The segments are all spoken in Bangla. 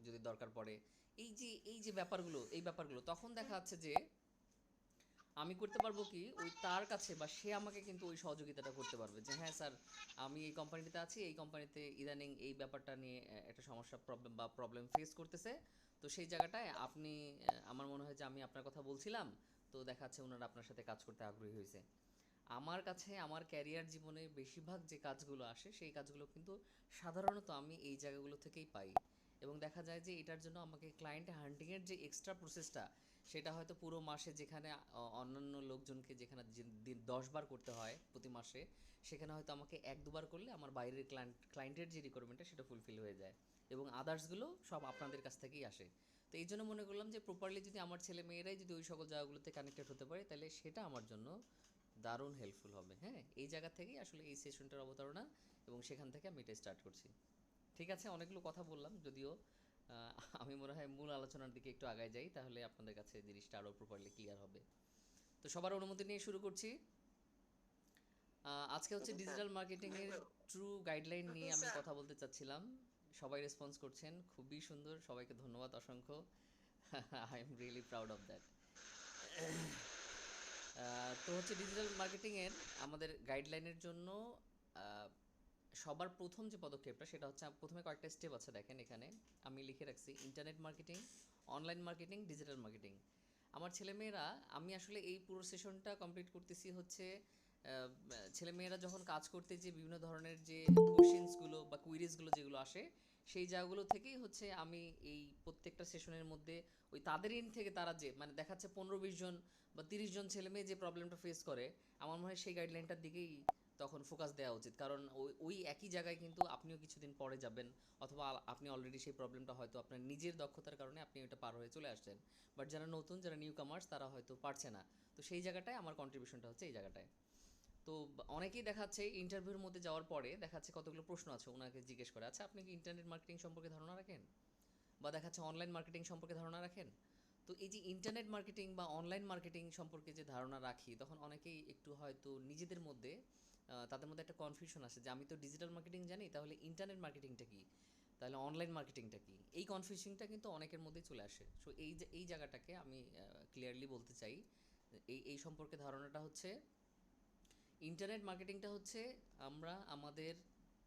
যদি দরকার পড়ে, এই যে ব্যাপারগুলো তখন দেখা যাচ্ছে যে আমি করতে পারবো কি ওই তার কাছে, বা সে আমাকে কিন্তু ওই সহযোগিতাটা করতে পারবে যে হ্যাঁ স্যার, আমি এই কোম্পানিতে আছি, এই কোম্পানিতে ইদানিং এই ব্যাপারটা নিয়ে একটা সমস্যা প্রবলেম ফেস করতেছে। তো সেই জায়গাটায় আপনি আমার মনে হয় যে আমি আপনার কথা বলছিলাম, তো দেখা যাচ্ছে ওনারা আপনার সাথে কাজ করতে আগ্রহী হয়েছে। আমার কাছে আমার ক্যারিয়ার জীবনে বেশিরভাগ যে কাজগুলো আসে সেই কাজগুলো কিন্তু সাধারণত আমি এই জায়গাগুলো থেকেই পাই। এবং দেখা যায় যে এটার জন্য আমাকে ক্লায়েন্ট হান্টিংয়ের যে এক্সট্রা প্রসেসটা, সেটা হয়তো পুরো মাসে যেখানে অন্যান্য লোকজনকে যেখানে 10 বার করতে হয় প্রতি মাসে, সেখানে হয়তো আমাকে 1-2 বার করলে আমার বাইরের ক্লায়েন্টের যে রিকোয়ারমেন্টটা সেটা ফুলফিল হয়ে যায়। এবং আদার্সগুলো সব আপনাদের কাছ থেকেই আসে। তো এই জন্য মনে করলাম যে প্রপারলি যদি আমার ছেলে মেয়েরাই যদি ওই সকল জায়গাগুলোতে কানেক্টেড হতে পারে, তাহলে সেটা আমার জন্য দারুণ হেল্পফুল হবে। হ্যাঁ, এই জায়গা থেকেই আসলে এই সেশনটার অবতারণা, এবং সেখান থেকে আমি এটা স্টার্ট করছি। ঠিক আছে, অনেকগুলো কথা বললাম যদিও। আমি মনে হয় মূল আলোচনার দিকে একটু আগায় যাই, তাহলে আপনাদের কাছে জিনিসটা আরও প্রপারলি ক্লিয়ার হবে। তো সবার অনুমতি নিয়ে শুরু করছি। আজকে হচ্ছে জি স্যার। ডিজিটাল মার্কেটিংয়ের ট্রু গাইডলাইন নিয়ে জি আমি স্যার। কথা বলতে চাচ্ছিলাম। সবাই রেসপন্স করছেন, খুবই সুন্দর, সবাইকে ধন্যবাদ অসংখ্য। I am really proud of that. তো হচ্ছে ডিজিটাল মার্কেটিংয়ের আমাদের গাইডলাইনের জন্য আহ, সবার প্রথম যে পদক্ষেপটা সেটা হচ্ছে, প্রথমে কয়েকটা স্টেপ আছে দেখেন এখানে, আমি লিখে রাখছি internet marketing, online marketing, digital marketing. আমার ছেলেমেয়েরা, আমি আসলে এই পুরো সেশনটা কমপ্লিট করতেছি হচ্ছে ছেলেমেয়েরা যখন কাজ করতে যে বিভিন্ন ধরনের যে কোশ্চেন্সগুলো বা কুইরিজগুলো যেগুলো আসে, সেই জায়গাগুলো থেকেই হচ্ছে আমি এই প্রত্যেকটা সেশনের মধ্যে ওই তাদের এন্ড থেকে তারা যে মানে দেখাচ্ছে 15-20 জন বা 30 জন ছেলে মেয়ে যে প্রবলেমটা ফেস করে, আমার মনে হয় সেই গাইডলাইনটার দিকেই তখন ফোকাস দেওয়া উচিত। কারণ ওই একই জায়গায় কিন্তু আপনিও কিছুদিন পরে যাবেন, অথবা আপনি অলরেডি সেই প্রবলেমটা হয়তো আপনার নিজের দক্ষতার কারণে আপনি ওইটা পার হয়ে চলে আসছেন। বাট যারা নতুন, যারা নিউ কামার্স, তারা হয়তো পারছে না। তো সেই জায়গাটায় আমার কন্ট্রিবিউশনটা হচ্ছে এই জায়গাটায়। তো অনেকেই দেখাচ্ছে ইন্টারভিউর মধ্যে যাওয়ার পরে দেখাচ্ছে কতগুলো প্রশ্ন আছে, ওনাকে জিজ্ঞেস করে আচ্ছা আপনি কি ইন্টারনেট মার্কেটিং সম্পর্কে ধারণা রাখেন, বা দেখাচ্ছে অনলাইন মার্কেটিং সম্পর্কে ধারণা রাখেন। তো এই যে ইন্টারনেট মার্কেটিং বা অনলাইন মার্কেটিং সম্পর্কে যে ধারণা রাখি, তখন অনেকেই একটু হয়তো নিজেদের মধ্যে তাদের মধ্যে একটা কনফিউশন আসে যে আমি তো ডিজিটাল মার্কেটিং জানি, তাহলে ইন্টারনেট মার্কেটিংটা কী, তাহলে অনলাইন মার্কেটিংটা কী। এই কনফিউশনটা কিন্তু অনেকের মধ্যেই চলে আসে। সো এই জায়গাটাকে আমি ক্লিয়ারলি বলতে চাই। এই সম্পর্কে ধারণাটা হচ্ছে, ইন্টারনেট মার্কেটিংটা হচ্ছে আমরা আমাদের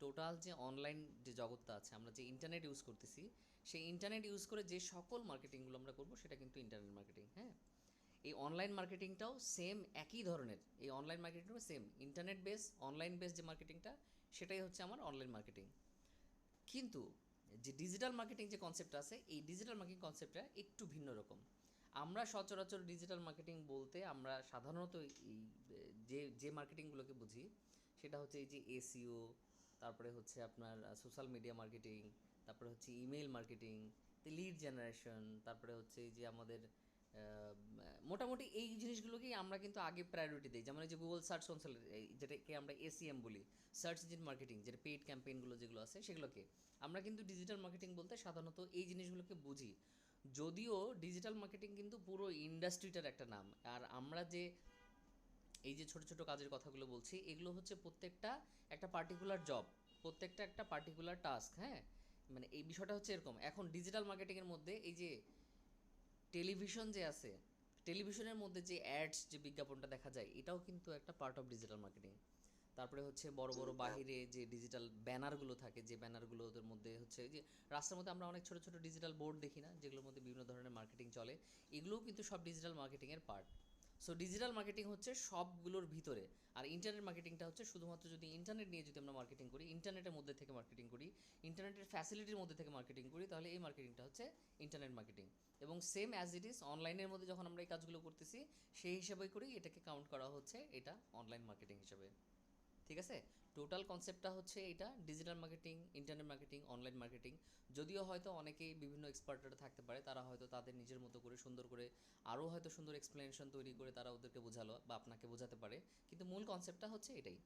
টোটাল যে অনলাইন যে জগৎটা আছে, আমরা যে ইন্টারনেট ইউজ করতেছি, সেই ইন্টারনেট ইউজ করে যে সকল মার্কেটিংগুলো আমরা করবো সেটা কিন্তু ইন্টারনেট মার্কেটিং। হ্যাঁ, এই অনলাইন মার্কেটিংটাও সেম একই ধরনের, এই অনলাইন মার্কেটিংটাও same internet base, online base যে মার্কেটিংটা, সেটাই হচ্ছে আমার অনলাইন মার্কেটিং। কিন্তু যে ডিজিটাল মার্কেটিং যে কনসেপ্টটা আছে, এই ডিজিটাল মার্কেটিং কনসেপ্টটা একটু ভিন্ন রকম। আমরা সচরাচর ডিজিটাল মার্কেটিং বলতে আমরা সাধারণত এই যে যে মার্কেটিংগুলোকে বুঝি, সেটা হচ্ছে এই যে এসইও, তারপরে হচ্ছে আপনার সোশ্যাল মিডিয়া মার্কেটিং, তারপরে হচ্ছে ইমেল মার্কেটিং, লিড জেনারেশন, তারপরে হচ্ছে এই যে আমাদের মোটামুটি এই জিনিসগুলোকেই আমরা কিন্তু আগে প্রায়োরিটি দিই। যেমন এই যে গুগল সার্চ কনসোল, যেটাকে আমরা এসিএম বলি, সার্চ ইঞ্জিন মার্কেটিং, যেটা পেইড ক্যাম্পেইনগুলো যেগুলো আছে সেগুলোকে আমরা কিন্তু ডিজিটাল মার্কেটিং বলতে সাধারণত এই জিনিসগুলোকে বুঝি। যদিও ডিজিটাল মার্কেটিং কিন্তু পুরো ইন্ডাস্ট্রিটার একটা নাম। আর আমরা যে এই যে ছোট ছোট কাজের কথাগুলো বলছি, এগুলো হচ্ছে প্রত্যেকটা একটা পার্টিকুলার জব, প্রত্যেকটা একটা পার্টিকুলার টাস্ক। হ্যাঁ, মানে এই বিষয়টা হচ্ছে এরকম। এখন ডিজিটাল মার্কেটিংয়ের মধ্যে এই যে টেলিভিশন যে আছে, টেলিভিশনের মধ্যে যে অ্যাডস, যে বিজ্ঞাপনটা দেখা যায়, এটাও কিন্তু একটা পার্ট অফ ডিজিটাল মার্কেটিং। তারপরে হচ্ছে বড় জি বড় স্যার। বাহিরে যে ডিজিটাল ব্যানারগুলো থাকে, যে ব্যানারগুলোর মধ্যে হচ্ছে যে রাস্তার মধ্যে আমরা অনেক ছোট ছোট ডিজিটাল বোর্ড দেখি না, যেগুলোর মধ্যে বিভিন্ন ধরনের মার্কেটিং চলে, এগুলোও কিন্তু সব ডিজিটাল মার্কেটিংয়ের পার্ট। সো ডিজিটাল মার্কেটিং হচ্ছে সবগুলোর ভিতরে। আর ইন্টারনেট মার্কেটিংটা হচ্ছে শুধুমাত্র যদি ইন্টারনেট নিয়ে যদি আমরা মার্কেটিং করি, ইন্টারনেটের মধ্যে থেকে মার্কেটিং করি, ইন্টারনেটের ফ্যাসিলিটির মধ্যে থেকে মার্কেটিং করি, তাহলে এই মার্কেটিংটা হচ্ছে ইন্টারনেট মার্কেটিং। এবং সেম অ্যাজ ইট ইজ অনলাইনের মধ্যে যখন আমরা এই কাজগুলো করতেছি, সেই হিসাবে করেই এটাকে কাউন্ট করা হচ্ছে এটা অনলাইন মার্কেটিং হিসাবে। ঠিক আছে, টোটাল কনসেপ্টটা হচ্ছে এটা digital marketing, internet marketing, online marketing. যদিও হয়তো অনেকেই বিভিন্ন এক্সপার্টরা থাকতে পারে, তারা হয়তো তাদের নিজের মতো করে সুন্দর করে আরও হয়তো সুন্দর এক্সপ্লেনেশন তৈরি করে তারা ওদেরকে বোঝালো বা আপনাকে বোঝাতে পারে, কিন্তু মূল কনসেপ্টটা হচ্ছে এটাই।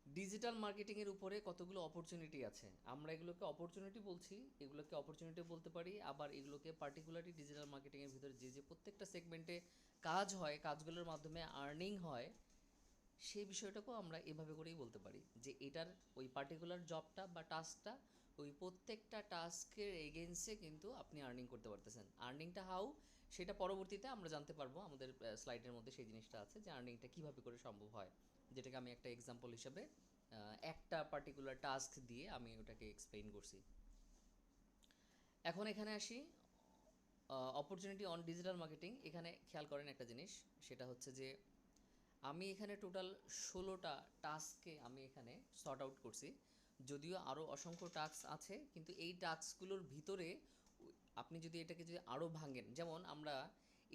ডিজিটাল মার্কেটিংয়ের উপরে কতগুলো অপরচুনিটি আছে, আমরা এগুলোকে অপরচুনিটি বলছি, এগুলোকে অপরচুনিটি বলতে পারি, আবার এগুলোকে পার্টিকুলারলি ডিজিটাল মার্কেটিংয়ের ভিতরে যে যে প্রত্যেকটা সেগমেন্টে কাজ হয়, কাজগুলোর মাধ্যমে আর্নিং হয়, সেই বিষয়টাকেও আমরা এভাবে করেই বলতে পারি যে এটার ওই পার্টিকুলার জবটা বা টাস্কটা ওই প্রত্যেকটা টাস্কের এগেইনস্টে কিন্তু আপনি আর্নিং করতে পারতেছেন। আর্নিংটা হাউ, সেটা পরবর্তীতে আমরা জানতে পারবো, আমাদের স্লাইডের মধ্যে সেই জিনিসটা আছে যে আর্নিংটা কীভাবে করে সম্ভব হয়, যেটাকে আমি একটা এক্সাম্পল হিসাবে একটা পার্টিকুলার টাস্ক দিয়ে আমি ওটাকে এক্সপ্লেইন করছি। এখন এখানে আসি, অপরচুনিটি অন ডিজিটাল মার্কেটিং। এখানে খেয়াল করেন একটা জিনিস, সেটা হচ্ছে যে আমি এখানে টোটাল 16টা টাস্ককে আমি এখানে সর্ট আউট করছি। যদিও আরও অসংখ্য টাস্ক আছে, কিন্তু এই টাস্কগুলোর ভিতরে আপনি যদি এটাকে যদি আরও ভাঙেন, যেমন আমরা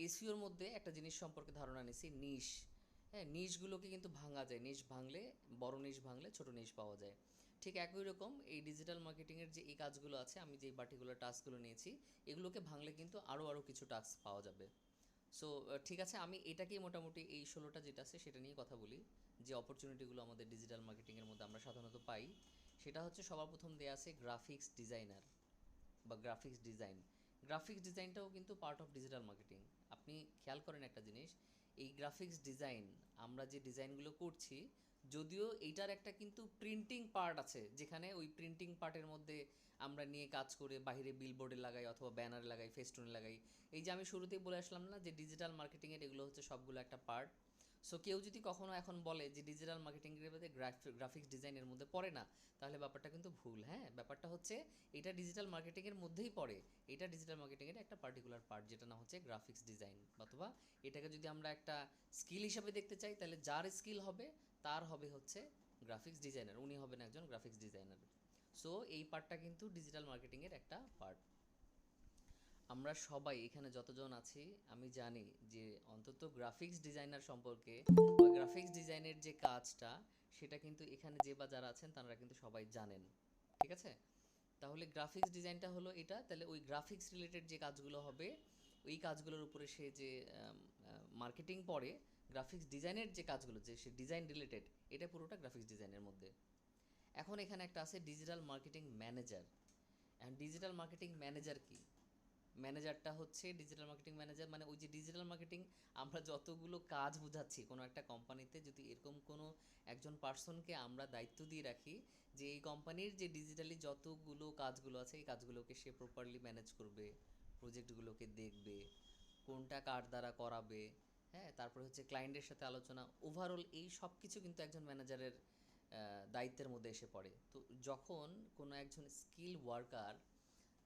এসিওর মধ্যে একটা জিনিস সম্পর্কে ধারণা নিছি, নিশ। হ্যাঁ, নিশগুলোকে কিন্তু ভাঙা যায়, নিশ ভাঙলে বড় নিশ ভাঙলে ছোট নিশ পাওয়া যায়। ঠিক একই রকম এই ডিজিটাল মার্কেটিংয়ের যে এই কাজগুলো আছে, আমি যে পার্টিকুলার টাস্কগুলো নিয়েছি, এগুলোকে ভাঙলে কিন্তু আরও আরও কিছু টাস্ক পাওয়া যাবে। সো ঠিক আছে, আমি এটাকেই মোটামুটি এই 16টা যেটা আছে সেটা নিয়ে কথা বলি। যে অপরচুনিটিগুলো আমাদের ডিজিটাল মার্কেটিংয়ের মধ্যে আমরা সাধারণত পাই, সেটা হচ্ছে সবার প্রথম দেয়া আছে গ্রাফিক্স ডিজাইনার বা গ্রাফিক্স ডিজাইন। গ্রাফিক্স ডিজাইনটাও কিন্তু পার্ট অফ ডিজিটাল মার্কেটিং। আপনি খেয়াল করেন একটা জিনিস, এই গ্রাফিক্স ডিজাইন আমরা যে ডিজাইনগুলো করছি, যদিও এইটার একটা কিন্তু প্রিন্টিং পার্ট আছে, যেখানে ওই প্রিন্টিং পার্টের মধ্যে আমরা নিয়ে কাজ করে বাইরে বিলবোর্ডে লাগাই অথবা ব্যানারে লাগাই, ফেস্টুনে লাগাই। এই যে আমি শুরুতেই বলে আসলাম না যে ডিজিটাল মার্কেটিংয়ের এগুলো হচ্ছে সবগুলো একটা পার্ট। সো কেউ যদি কখনো এখন বলে যে ডিজিটাল মার্কেটিংয়ের মধ্যে গ্রাফিক্স ডিজাইনের মধ্যে পড়ে না, তাহলে ব্যাপারটা কিন্তু ভুল। হ্যাঁ, ব্যাপারটা হচ্ছে এটা ডিজিটাল মার্কেটিংয়ের মধ্যেই পড়ে। এটা ডিজিটাল মার্কেটিংয়ের একটা পার্টিকুলার পার্ট, যেটা না হচ্ছে গ্রাফিক্স ডিজাইন। অথবা এটাকে যদি আমরা একটা স্কিল হিসাবে দেখতে চাই, তাহলে যার স্কিল হবে তার হবে হচ্ছে গ্রাফিক্স ডিজাইনার, উনি হবেন একজন গ্রাফিক্স ডিজাইনার। সো এই পার্টটা কিন্তু ডিজিটাল মার্কেটিংয়ের একটা পার্ট। আমরা সবাই এখানে যতজন আছি, আমি জানি যে অন্তত গ্রাফিক্স ডিজাইনার সম্পর্কে বা গ্রাফিক্স ডিজাইনের যে কাজটা, সেটা কিন্তু এখানে যে বা যারা আছেন তারা কিন্তু সবাই জানেন। ঠিক আছে, তাহলে গ্রাফিক্স ডিজাইনটা হলো এটা। তাহলে ওই গ্রাফিক্স রিলেটেড যে কাজগুলো হবে, ওই কাজগুলোর উপরে সে যে মার্কেটিং পড়ে, গ্রাফিক্স ডিজাইনের যে কাজগুলো, যে সে ডিজাইন রিলেটেড, এটা পুরোটা গ্রাফিক্স ডিজাইনের মধ্যে। এখন এখানে একটা আছে ডিজিটাল মার্কেটিং ম্যানেজার। এখন ডিজিটাল মার্কেটিং ম্যানেজার কি? ম্যানেজারটা হচ্ছে ডিজিটাল মার্কেটিং ম্যানেজার, মানে ওই যে ডিজিটাল মার্কেটিং আমরা যতগুলো কাজ বোঝাচ্ছি কোনো একটা কোম্পানিতে, যদি এরকম কোনো একজন পার্সনকে আমরা দায়িত্ব দিয়ে রাখি যে এই কোম্পানির যে ডিজিটালি যতগুলো কাজগুলো আছে, এই কাজগুলোকে সে প্রপারলি ম্যানেজ করবে, প্রজেক্টগুলোকে দেখবে, কোনটা কার দ্বারা করাবে, হ্যাঁ, তারপরে হচ্ছে ক্লায়েন্টের সাথে আলোচনা, ওভারঅল এই সব কিছু কিন্তু একজন ম্যানেজারের দায়িত্বের মধ্যে এসে পড়ে। তো যখন কোনো একজন স্কিল ওয়ার্কার,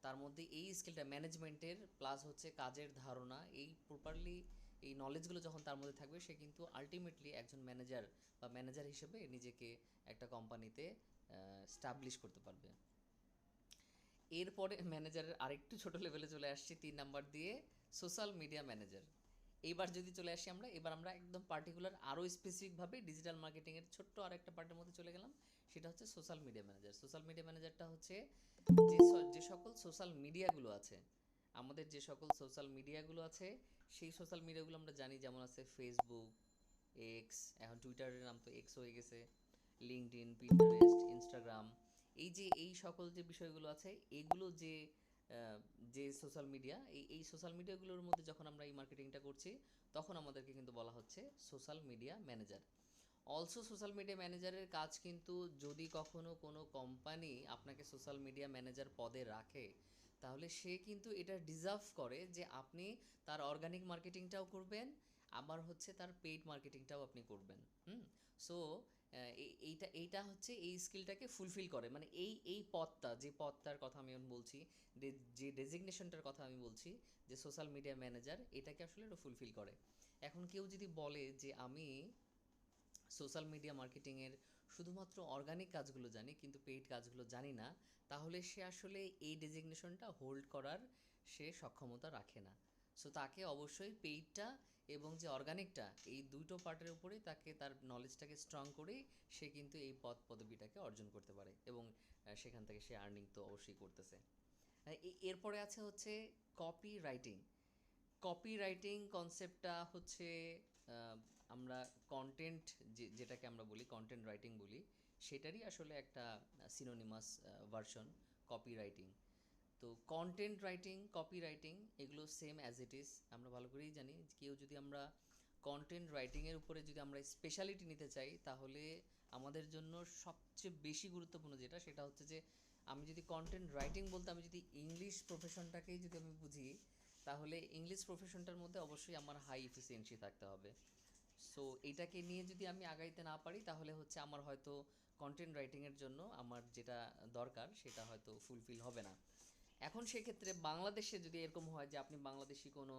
তার মধ্যে এই স্কিলটা ম্যানেজমেন্টের প্লাস হচ্ছে কাজের ধারণা, এই প্রপারলি এই নলেজগুলো যখন তার মধ্যে থাকবে, সে কিন্তু আলটিমেটলি একজন ম্যানেজার বা ম্যানেজার হিসেবে নিজেকে একটা কোম্পানিতে স্টাবলিশ করতে পারবে। এরপরে ম্যানেজারের আরেকটু ছোট লেভেলে চলে আসছি 3 নাম্বার দিয়ে, সোশ্যাল মিডিয়া ম্যানেজার। এইবার যদি চলে আসি আমরা, এবার আমরা একদম পার্টিকুলার আরও স্পেসিফিকভাবে ডিজিটাল মার্কেটিংয়ের ছোট্ট আরেকটা পার্টের মধ্যে চলে গেলাম, সেটা হচ্ছে social media manager. Social media ম্যানেজারটা হচ্ছে যে সকল সোশ্যাল মিডিয়াগুলো আছে, আমাদের যে সকল সোশ্যাল মিডিয়াগুলো আছে, সেই সোশ্যাল মিডিয়াগুলো আমরা জানি, যেমন আছে ফেসবুক, এক্স, এখন টুইটারের নাম তো এক্স হয়ে গেছে, লিঙ্কডইন, পিন্টারেস্ট, ইনস্টাগ্রাম। এই সকল যে বিষয়গুলো আছে, এগুলো যে সোশ্যাল মিডিয়া, এই সোশ্যাল মিডিয়াগুলোর মধ্যে যখন আমরা এই মার্কেটিংটা করছি, তখন আমাদেরকে কিন্তু বলা হচ্ছে social media manager. Also social media ম্যানেজারের কাজ কিন্তু, যদি কখনো কোনো কোম্পানি আপনাকে সোশ্যাল মিডিয়া ম্যানেজার পদে রাখে, তাহলে সে কিন্তু এটা ডিজার্ভ করে যে আপনি তার অর্গানিক মার্কেটিংটাও করবেন, আবার হচ্ছে তার পেইড মার্কেটিংটাও আপনি করবেন। সো এইটা হচ্ছে এই স্কিলটাকে ফুলফিল করে, মানে এই পদটা, যে পদটার কথা আমি বলছি, যে ডেজিগনেশনটার কথা আমি বলছি, যে সোশ্যাল মিডিয়া ম্যানেজার, এটাকে আসলে এটা ফুলফিল করে। এখন কেউ যদি বলে যে আমি সোশ্যাল মিডিয়া মার্কেটিংয়ের শুধুমাত্র অর্গানিক কাজগুলো জানি কিন্তু পেইড কাজগুলো জানি না, তাহলে সে আসলে এই ডেজিগনেশনটা হোল্ড করার সে সক্ষমতা রাখে না। সো তাকে অবশ্যই পেইডটা এবং যে অর্গানিকটা, এই দুটো পার্টের উপরেই তাকে তার নলেজটাকে স্ট্রং করেই সে কিন্তু এই পদবিটাকে অর্জন করতে পারে, এবং সেখান থেকে সে আর্নিং তো অবশ্যই করতেছে। এরপরে আছে হচ্ছে কপি রাইটিং। কপি রাইটিং কনসেপ্টটা হচ্ছে আমরা কন্টেন্ট, যেটাকে আমরা বলি কন্টেন্ট রাইটিং বলি, সেটারই আসলে একটা সিনোনিমাস ভার্সন কপি রাইটিং। তো কন্টেন্ট রাইটিং, কপি রাইটিং এগুলো সেম অ্যাজ ইট ইজ। আমরা ভালো করেই জানি কেউ যদি আমরা কন্টেন্ট রাইটিংয়ের উপরে যদি আমরা স্পেশালিটি নিতে চাই, তাহলে আমাদের জন্য সবচেয়ে বেশি গুরুত্বপূর্ণ যেটা, সেটা হচ্ছে যে আমি যদি কন্টেন্ট রাইটিং বলতে আমি যদি ইংলিশ প্রফেশনটাকেই যদি আমি বুঝি, তাহলে ইংলিশ প্রফেশনটার মধ্যে অবশ্যই আমার হাই এফিসিয়েন্সি থাকতে হবে। সো এটাকে নিয়ে যদি আমি আগাইতে না পারি, তাহলে হচ্ছে আমার হয়তো কন্টেন্ট রাইটিংয়ের জন্য আমার যেটা দরকার সেটা হয়তো ফুলফিল হবে না। এখন সেক্ষেত্রে বাংলাদেশে যদি এরকম হয় যে আপনি বাংলাদেশি কোনো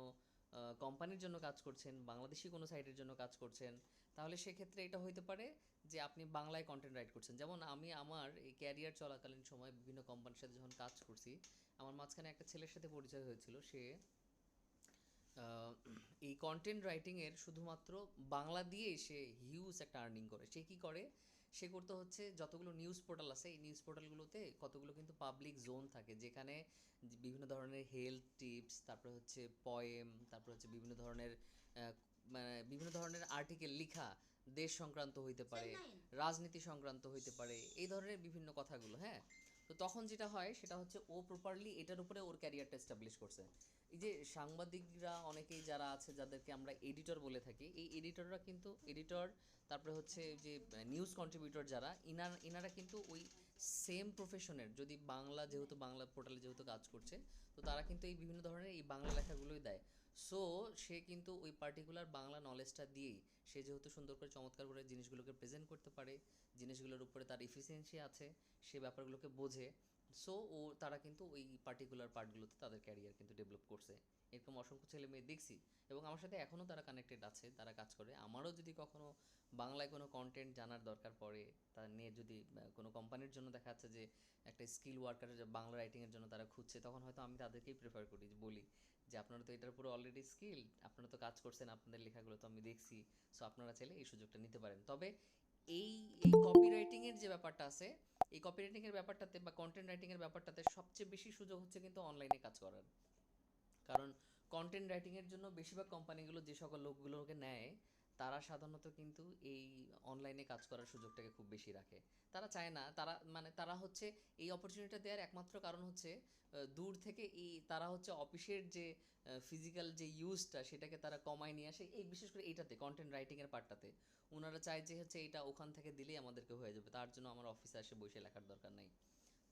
কোম্পানির জন্য কাজ করছেন, বাংলাদেশি কোনো সাইটের জন্য কাজ করছেন, তাহলে সেক্ষেত্রে এটা হইতে পারে যে আপনি বাংলায় কন্টেন্ট রাইট করছেন। যেমন আমি আমার এই ক্যারিয়ার চলাকালীন সময় বিভিন্ন কোম্পানির সাথে যখন কাজ করছি, আমার মাঝখানে একটা ছেলের সাথে পরিচয় হয়েছিল। সে আহ, এই কন্টেন্ট রাইটিংয়ের শুধুমাত্র বাংলা দিয়েই সে হিউজ একটা আর্নিং করে। সে কী করে, সে করতে হচ্ছে যতগুলো নিউজ পোর্টাল আছে এই নিউজ পোর্টালগুলোতে কতগুলো কিন্তু পাবলিক জোন থাকে, যেখানে বিভিন্ন ধরনের হেলথ টিপস, তারপরে হচ্ছে পয়েম, তারপরে হচ্ছে বিভিন্ন ধরনের মানে বিভিন্ন ধরনের আর্টিকেল লিখা, দেশ সংক্রান্ত হইতে পারে, রাজনীতি সংক্রান্ত হইতে পারে, এই ধরনের বিভিন্ন কথাগুলো। হ্যাঁ, তো তখন যেটা হয় সেটা হচ্ছে ও প্রপারলি এটার উপরে ওর ক্যারিয়ারটা এস্টাবলিশ করছে। এই যে সাংবাদিকরা অনেকেই যারা আছে যাদেরকে আমরা এডিটর বলে থাকি, এই এডিটররা কিন্তু এডিটর, তারপরে হচ্ছে যে নিউজ কন্ট্রিবিউটর যারা, ইনারা কিন্তু ওই সেম প্রফেশনের, যদি বাংলা যেহেতু বাংলা পোর্টালে যেহেতু কাজ করছে, তো তারা কিন্তু এই বিভিন্ন ধরনের এই বাংলা লেখাগুলোই দেয়। সো সে কিন্তু ওই পার্টিকুলার বাংলা নলেজটা দিয়েই সে যেহেতু সুন্দর করে চমৎকার করে জিনিসগুলোকে প্রেজেন্ট করতে পারে, জিনিসগুলোর উপরে তার এফিসিয়েন্সি আছে, সে ব্যাপারগুলোকে বোঝে। সো তারা কিন্তু ওই পার্টিকুলার পার্টগুলোতে তাদের ক্যারিয়ার কিন্তু ডেভেলপ করছে। এরকম অসংখ্য ছেলে মেয়ে দেখছি, এবং আমার সাথে এখনও তারা কানেক্টেড আছে, তারা কাজ করে। আমারও যদি কখনো বাংলায় কোনো কন্টেন্ট জানার দরকার পড়ে, তা নিয়ে যদি কোনো কোম্পানির জন্য দেখা যাচ্ছে যে একটা স্কিল ওয়ার্কারের বাংলা রাইটিংয়ের জন্য তারা খুঁজছে, তখন হয়তো আমি তাদেরকেই প্রেফার করি, যে বলি যে আপনারা তো এটার উপরে অলরেডি স্কিল, আপনারা তো কাজ করছেন, আপনাদের লেখাগুলো তো আমি দেখছি, সো আপনারা চাইলে এই সুযোগটা নিতে পারেন। তবে এই এই কপি রাইটিংয়ের যে ব্যাপারটা আছে, এই কপি রাইটিংয়ের ব্যাপারটাতে বা কন্টেন্ট রাইটিংয়ের ব্যাপারটাতে সবচেয়ে বেশি সুযোগ হচ্ছে কিন্তু অনলাইনে কাজ করার। কারণ কন্টেন্ট রাইটিংয়ের জন্য বেশিরভাগ কোম্পানিগুলো যে সকল লোকগুলোকে নেয়, তারা সাধারণত কিন্তু এই অনলাইনে কাজ করার সুযোগটাকে খুব বেশি রাখে। তারা চায় না, তারা মানে তারা হচ্ছে এই অপরচুনিটিটা দেওয়ার একমাত্র কারণ হচ্ছে দূর থেকে এই তারা হচ্ছে অফিসের যে ফিজিক্যাল যে ইউজটা সেটাকে তারা কমায় নিয়ে আসে, এই বিশেষ করে এইটাতে কন্টেন্ট রাইটিংয়ের পার্টটাতে ওনারা চায় যে হচ্ছে এটা ওখান থেকে দিলেই আমাদেরকে হয়ে যাবে, তার জন্য আমার অফিসে এসে বসে লেখার দরকার নাই।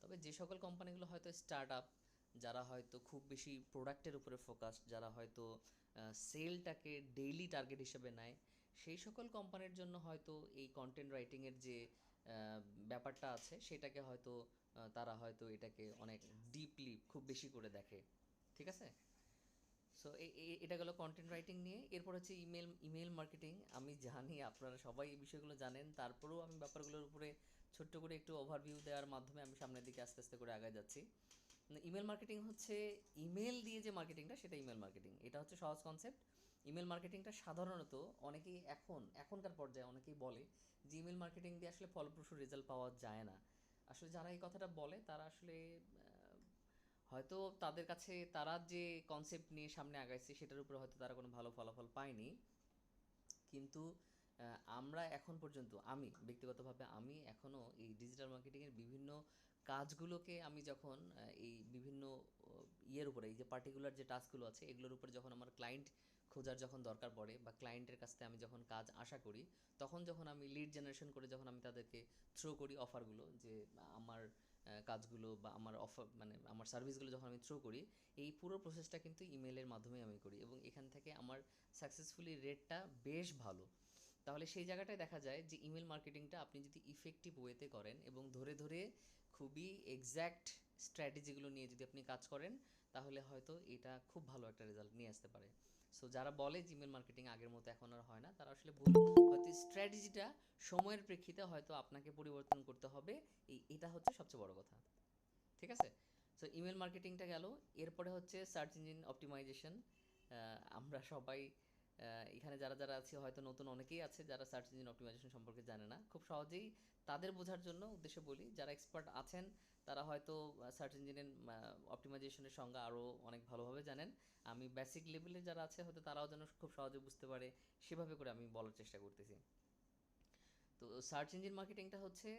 তবে যে সকল কোম্পানিগুলো হয়তো স্টার্ট আপ, যারা হয়তো খুব বেশি প্রোডাক্টের উপরে ফোকাস, যারা হয়তো সেলটাকে ডেইলি টার্গেট হিসেবে নেয়, সেই সকল কোম্পানির জন্য হয়তো এই কন্টেন্ট রাইটিংয়ের যে ব্যাপারটা আছে সেটাকে হয়তো তারা হয়তো এটাকে অনেক ডিপলি খুব বেশি করে দেখে। ঠিক আছে? সো এটা গেলো কন্টেন্ট রাইটিং নিয়ে। এরপর হচ্ছে ইমেল মার্কেটিং। আমি জানি আপনারা সবাই এই বিষয়গুলো জানেন, তারপরেও আমি ব্যাপারগুলোর উপরে ছোট্ট করে একটু ওভারভিউ দেওয়ার মাধ্যমে আমি সামনের দিকে আস্তে আস্তে করে আগায় যাচ্ছি। ইমেল মার্কেটিং হচ্ছে ইমেল দিয়ে যে মার্কেটিংটা, সেটা ইমেল মার্কেটিং। এটা হচ্ছে সহজ কনসেপ্ট। ইমেল মার্কেটিংটা সাধারণত অনেকেই এখনকার পর্যায়ে অনেকেই বলে যে ইমেল মার্কেটিং দিয়ে আসলে ফলপ্রসূ রেজাল্ট পাওয়া যায় না। আসলে যারা এই কথাটা বলে তারা আসলে হয়তো তাদের কাছে তারা যে কনসেপ্ট নিয়ে সামনে আগাইছে সেটার উপরে হয়তো তারা কোনো ভালো ফলাফল পায়নি। কিন্তু আমরা এখন পর্যন্ত, আমি ব্যক্তিগতভাবে আমি এখনও এই ডিজিটাল মার্কেটিংয়ের বিভিন্ন কাজগুলোকে আমি যখন এই বিভিন্ন ইয়ের উপরে, এই যে পার্টিকুলার যে টাস্কগুলো আছে এগুলোর উপরে যখন আমার ক্লায়েন্ট খোঁজার যখন দরকার পড়ে, বা ক্লায়েন্টের কাছ থেকে আমি যখন কাজ আশা করি, তখন যখন আমি লিড জেনারেশন করে যখন আমি তাদেরকে থ্রো করি অফারগুলো, যে আমার কাজগুলো বা আমার অফার মানে আমার সার্ভিসগুলো যখন আমি থ্রো করি, এই পুরো প্রসেসটা কিন্তু ইমেলের মাধ্যমেই আমি করি, এবং এখান থেকে আমার সাকসেসফুলি রেটটা বেশ ভালো। তাহলে সেই জায়গাটায় দেখা যায় যে ইমেল মার্কেটিংটা আপনি যদি ইফেক্টিভ ওয়েতে করেন এবং ধরে ধরে খুবই এক্স্যাক্ট স্ট্র্যাটেজিগুলো নিয়ে যদি আপনি কাজ করেন, তাহলে হয়তো এটা খুব ভালো একটা রেজাল্ট নিয়ে আসতে পারে। সো যারা বলে যে ইমেল মার্কেটিং আগের মতো এখন আর হয় না, তারা আসলে ভুল। হয়তো স্ট্র্যাটেজিটা সময়ের প্রেক্ষিতে হয়তো আপনাকে পরিবর্তন করতে হবে, এটা হচ্ছে সবচেয়ে বড় কথা। ঠিক আছে? সো ইমেল মার্কেটিংটা গেল। এরপরে হচ্ছে সার্চ ইঞ্জিন অপটিমাইজেশন। আমরা সবাই এখানে যারা যারা আছি হয়তো নতুন অনেকেই আছে যারা সার্চ ইঞ্জিন অপটিমাইজেশন সম্পর্কে জানে না। খুব সহজেই তাদের বোঝার জন্য উদ্দেশ্যে বলি, যারা এক্সপার্ট আছেন তারা হয়তো সার্চ ইঞ্জিনের অপটিমাইজেশনের সংজ্ঞা আরও অনেক ভালোভাবে জানেন। আমি বেসিক লেভেলে যারা আছে হয়তো তারাও যেন খুব সহজে বুঝতে পারে সেভাবে করে আমি বলার চেষ্টা করতেছি। তো সার্চ ইঞ্জিন মার্কেটিংটা হচ্ছে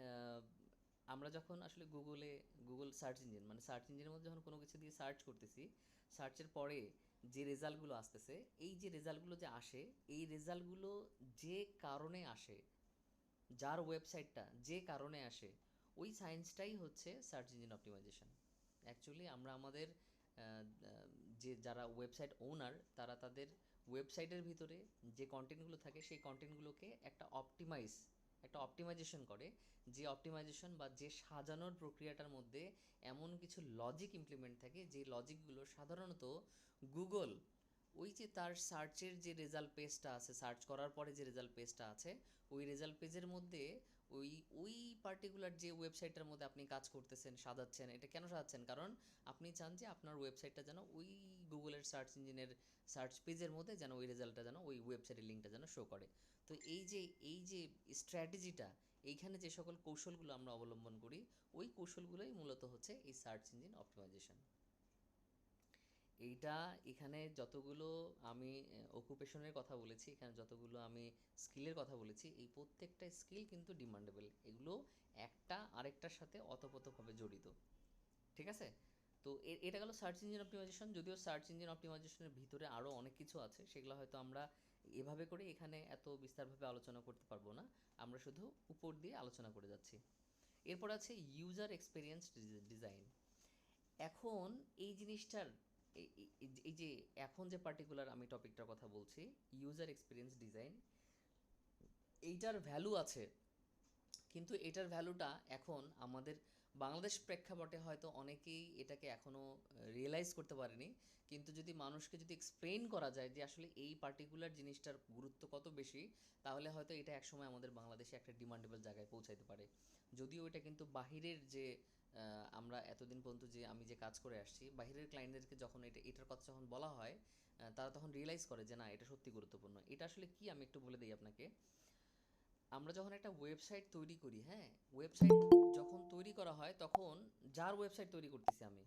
আহ, আমরা যখন আসলে গুগল সার্চ ইঞ্জিন মানে সার্চ ইঞ্জিনের মধ্যে যখন কোনো কিছু দিয়ে সার্চ করতেছি, সার্চের পরে যে রেজাল্টগুলো আসতেছে, এই যে রেজাল্টগুলো যে আসে, এই রেজাল্টগুলো যে কারণে আসে, যার ওয়েবসাইটটা যে কারণে আসে, ওই সায়েন্সটাই হচ্ছে সার্চ ইঞ্জিন অপটিমাইজেশন। অ্যাকচুয়ালি আমরা আমাদের যে যারা ওয়েবসাইট ওনার তারা তাদের ওয়েবসাইটের ভিতরে যে কন্টেন্টগুলো থাকে সেই কন্টেন্টগুলোকে একটা অপটিমাইজেশন করে, যে অপটিমাইজেশন বা যে সাজানোর প্রক্রিয়াটার মধ্যে এমন কিছু লজিক ইমপ্লিমেন্ট থাকে যে লজিকগুলো সাধারণত গুগল ওই যে তার সার্চের যে রেজাল্ট পেজটা আছে, সার্চ করার পরে যে রেজাল্ট পেজটা আছে ওই রেজাল্ট পেজের মধ্যে ওই ওই পার্টিকুলার যে ওয়েবসাইটটার মধ্যে আপনি কাজ করতেছেন, সাজাচ্ছেন, এটা কেন সাজাচ্ছেন? কারণ আপনি চান যে আপনার ওয়েবসাইটটা যেন ওই গুগলের সার্চ ইঞ্জিনের সার্চ পেজের মধ্যে যেন ওই রেজাল্টটা যেন ওই ওয়েবসাইটের লিঙ্কটা যেন শো করে। তো এই যে স্ট্র্যাটেজিটা, এইখানে যে সকল কৌশলগুলো আমরা অবলম্বন করি ওই কৌশলগুলোই মূলত হচ্ছে এই সার্চ ইঞ্জিন অপটিমাইজেশন। এইটা এখানে যতগুলো আমি অকুপেশনের কথা বলেছি, এখানে যতগুলো আমি স্কিলের কথা বলেছি, এই প্রত্যেকটা স্কিল কিন্তু ডিমান্ডেবল, এগুলো একটা আরেকটার সাথে ওতপ্রোতভাবে জড়িত। ঠিক আছে? তো এটা গেল সার্চ ইঞ্জিন অপটিমাইজেশন। যদিও সার্চ ইঞ্জিন অপটিমাইজেশনের ভিতরে আরও অনেক কিছু আছে, সেগুলো হয়তো আমরা এভাবে করে এখানে এত বিস্তারভাবে আলোচনা করতে পারবো না, আমরা শুধু উপর দিয়ে আলোচনা করে যাচ্ছি। এরপর আছে ইউজার এক্সপিরিয়েন্স ডিজাইন। এখন এই জিনিসটার এই যে এখন যে পার্টিকুলার আমি টপিকটার কথা বলছি, ইউজার এক্সপিরিয়েন্স ডিজাইন, এইটার ভ্যালু আছে, কিন্তু এটার ভ্যালুটা এখন আমাদের বাংলাদেশ প্রেক্ষাপটে হয়তো অনেকেই এটাকে এখনও রিয়েলাইজ করতে পারেনি। কিন্তু যদি মানুষকে যদি এক্সপ্লেন করা যায় যে আসলে এই পার্টিকুলার জিনিসটার গুরুত্ব কত বেশি, তাহলে হয়তো এটা একসময় আমাদের বাংলাদেশে একটা ডিমান্ডেবল জায়গায় পৌঁছাইতে পারে। যদিও এটা কিন্তু বাহিরের যে আমরা এতদিন পর্যন্ত যে আমি যে কাজ করে আসছি, বাহিরের ক্লায়েন্টদেরকে যখন এটার কথা যখন বলা হয়, তারা তখন রিয়েলাইজ করে যে না, এটা সত্যি গুরুত্বপূর্ণ। এটা আসলে কি আমি একটু বলে দিই আপনাকে। আমরা যখন একটা ওয়েবসাইট তৈরি করি, হ্যাঁ, ওয়েবসাইট যখন তৈরি করা হয় তখন যার ওয়েবসাইট তৈরি করতেছি আমি,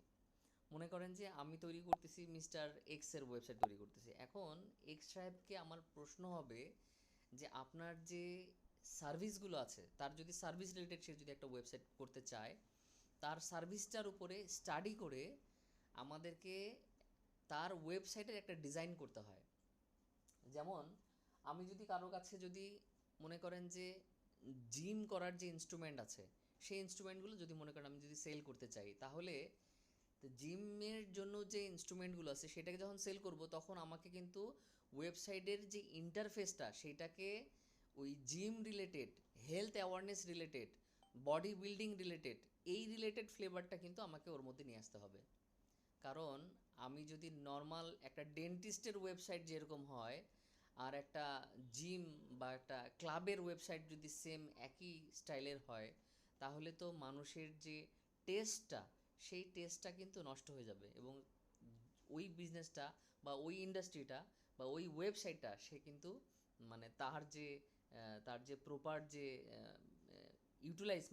মনে করেন যে আমি তৈরি করতেছি মিস্টার এক্সের ওয়েবসাইট তৈরি করতেছি, এখন এক্স সাহেবকে আমার প্রশ্ন হবে যে আপনার যে সার্ভিসগুলো আছে, তার যদি সার্ভিস রিলেটেড সে যদি একটা ওয়েবসাইট করতে চায়, তার সার্ভিসটার উপরে স্টাডি করে আমাদেরকে তার ওয়েবসাইটের একটা ডিজাইন করতে হয়। যেমন আমি যদি কারো কাছে যদি মনে করেন যে জিম করার যে ইনস্ট্রুমেন্ট আছে, সেই ইনস্ট্রুমেন্টগুলো যদি মনে করেন আমি যদি সেল করতে চাই, তাহলে তো জিমের জন্য যে ইনস্ট্রুমেন্টগুলো আছে সেটাকে যখন সেল করব তখন আমাকে কিন্তু ওয়েবসাইটের যে ইন্টারফেসটা সেটাকে ওই gym related, health awareness related, body building related, এই রিলেটেড ফ্লেভারটা কিন্তু আমাকে ওর মধ্যে নিয়ে আসতে হবে। কারণ আমি যদি নর্মাল একটা ডেন্টিস্টের ওয়েবসাইট যেরকম হয় আর একটা জিম বা একটা ক্লাবের ওয়েবসাইট যদি সেম একই স্টাইলের হয়, তাহলে তো মানুষের যে টেস্টটা, সেই টেস্টটা কিন্তু নষ্ট হয়ে যাবে, এবং ওই বিজনেসটা বা ওই ইন্ডাস্ট্রিটা বা ওই ওয়েবসাইটটা সে কিন্তু মানে তার যে প্রপার যে ইউটিলাইজ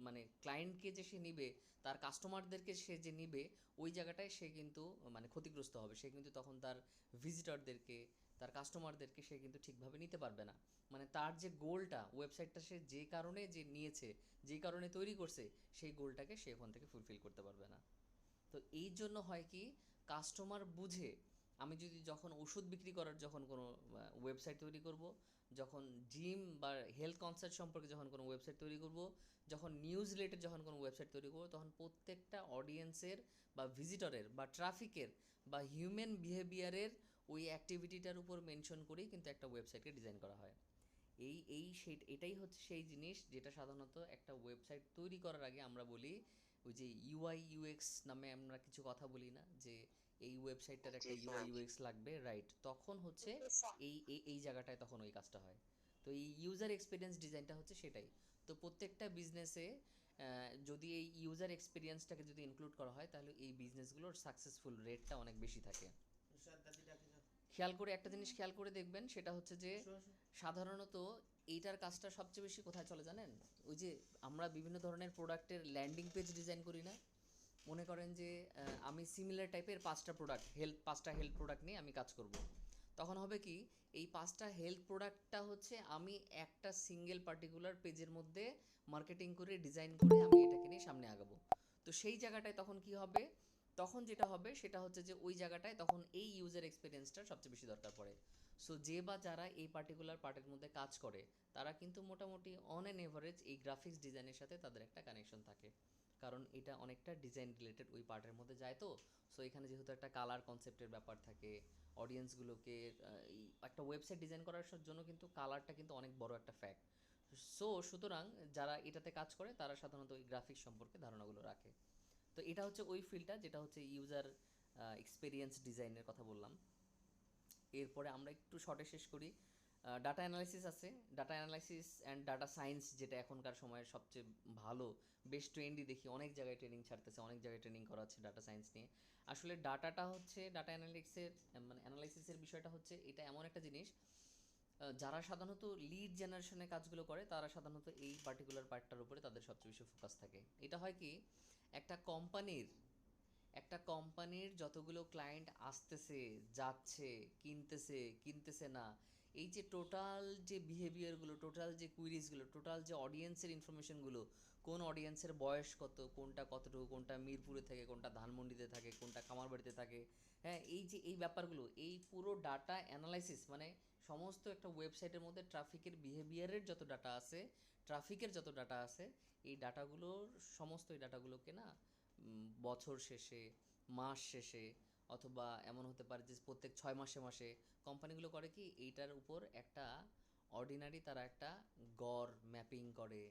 মানে ক্লায়েন্টকে যে সে নিবে, তার কাস্টমারদেরকে সে যে নিবে, ওই জায়গাটায় সে কিন্তু মানে ক্ষতিগ্রস্ত হবে। সে কিন্তু তখন তার ভিজিটরদেরকে, তার কাস্টমারদেরকে সে কিন্তু ঠিকভাবে নিতে পারবে না। মানে তার যে গোলটা, ওয়েবসাইটটা সে যে কারণে যে নিয়েছে, যে কারণে তৈরি করছে, সেই গোলটাকে সে ওখান থেকে ফুলফিল করতে পারবে না। তো এই জন্য হয় কি, কাস্টমার বুঝে আমি যদি যখন ওষুধ বিক্রি করার যখন কোনো ওয়েবসাইট তৈরি করব, যখন জিম বা হেলথ কনসাল্ট সম্পর্কে যখন কোনো ওয়েবসাইট তৈরি করব, যখন নিউজ রিলেটেড যখন কোনো ওয়েবসাইট তৈরি করব, তখন প্রত্যেকটা অডিয়েন্সের বা ভিজিটরের বা ট্রাফিকের বা হিউম্যান বিহেভিয়ারের ওই অ্যাক্টিভিটিটার উপর মেনশন করেই কিন্তু একটা ওয়েবসাইটকে ডিজাইন করা হয়। এটাই হচ্ছে সেই জিনিস যেটা সাধারণত একটা ওয়েবসাইট তৈরি করার আগে আমরা বলি, ওই যে ইউআই ইউএক্স নামে আমরা কিছু কথা বলি না, যে এই ওয়েবসাইটটার একটা ইউআই ইউএক্স লাগবে, রাইট? তখন হচ্ছে এই জায়গাটায় তখন ওই কাজটা হয়। তো এই ইউজার এক্সপিরিয়েন্স ডিজাইনটা হচ্ছে সেটাই। তো প্রত্যেকটা বিজনেসে যদি এই ইউজার এক্সপিরিয়েন্সটাকে যদি ইনক্লুড করা হয়, তাহলে এই বিজনেসগুলোর সাকসেসফুল রেটটা অনেক বেশি থাকে। একটা জিনিস খেয়াল করে দেখবেন, সেটা হচ্ছে যে সাধারণত এইটার কাজটা সবচেয়ে বেশি কোথায় চলে জানেন? ওই যে আমরা বিভিন্ন ধরনের প্রোডাক্টের ল্যান্ডিং পেজ ডিজাইন করি না? মনে করেন যে আমি সিমিলার টাইপের পাঁচটা হেলথ প্রোডাক্ট নিয়ে আমি কাজ করব। তখন হবে কি, এই পাঁচটা হেলথ প্রোডাক্টটা হচ্ছে আমি একটা সিঙ্গেল পার্টিকুলার পেজের মধ্যে মার্কেটিং করে ডিজাইন করে আমি এটাকে নিয়ে সামনে আগাবো। তো সেই জায়গাটায় তখন কি হবে, তখন যেটা হবে সেটা হচ্ছে যে ওই জায়গাটায় তখন এই ইউজার এক্সপিরিয়েন্সটা সবচেয়ে বেশি দরকার পড়ে। সো যে বা যারা এই পার্টিকুলার পার্টের মধ্যে কাজ করে তারা কিন্তু মোটামুটি অন অ্যান এভারেজ এই গ্রাফিক্স ডিজাইনের সাথে তাদের একটা কানেকশন থাকে, কারণ এটা অনেকটা ডিজাইন রিলেটেড ওই পার্টের মধ্যে যায়। তো সো এখানে যেহেতু একটা কালার কনসেপ্টের ব্যাপার থাকে, অডিয়েন্সগুলোকে একটা ওয়েবসাইট ডিজাইন করার জন্য কিন্তু কালারটা কিন্তু অনেক বড় একটা ফ্যাক্ট। সো সুতরাং যারা এটাতে কাজ করে তারা সাধারণত ওই গ্রাফিক্স সম্পর্কে ধারণাগুলো রাখে। তো এটা হচ্ছে ওই ফিল্ডটা যেটা হচ্ছে ইউজার এক্সপিরিয়েন্স ডিজাইনের কথা বললাম। এরপরে আমরা একটু শর্টে শেষ করি। ডাটা অ্যানালাইসিস আছে, data analysis and data science, যেটা এখনকার সময়ের সবচেয়ে ভালো বেশ ট্রেন্ডই দেখি, অনেক জায়গায় ট্রেনিং ছাড়তেছে, অনেক জায়গায় ট্রেনিং করা হচ্ছে ডাটা সায়েন্স নিয়ে। আসলে ডাটাটা হচ্ছে ডাটা অ্যানালিটিক্সের মানে অ্যানালাইসিসের বিষয়টা হচ্ছে এটা এমন একটা জিনিস, যারা সাধারণত লিড জেনারেশনের কাজগুলো করে তারা সাধারণত এই পার্টিকুলার পার্টটার উপরে তাদের সবচেয়ে বেশি ফোকাস থাকে। এটা হয় কি, একটা কোম্পানির একটা কোম্পানির যতগুলো ক্লায়েন্ট আসতেছে, যাচ্ছে, কিনতেছে, কিনতেছে না, এই যে টোটাল যে বিহেভিয়ারগুলো, টোটাল যে কুইরিজগুলো, টোটাল যে অডিয়েন্সের ইনফরমেশনগুলো, কোন অডিয়েন্সের বয়স কত, কোনটা কতটুকু, কোনটা মিরপুরে থাকে, কোনটা ধানমন্ডিতে থাকে, কোনটা খামারবাড়িতে থাকে, হ্যাঁ, এই যে এই ব্যাপারগুলো, এই পুরো ডাটা অ্যানালাইসিস মানে সমস্ত একটা ওয়েবসাইটের মধ্যে ট্রাফিকের বিহেভিয়ারের যত ডাটা আছে, ট্রাফিকের যত ডাটা আছে, এই ডাটাগুলোর সমস্ত এই ডাটাগুলোকে না বছর শেষে, মাস শেষে, অথবা এমন হতে পারে যে প্রত্যেক 6 মাসে মাসে কোম্পানিগুলো করে কি এইটার উপর একটা অর্ডিনারি তারা একটা গড় ম্যাপিং করে,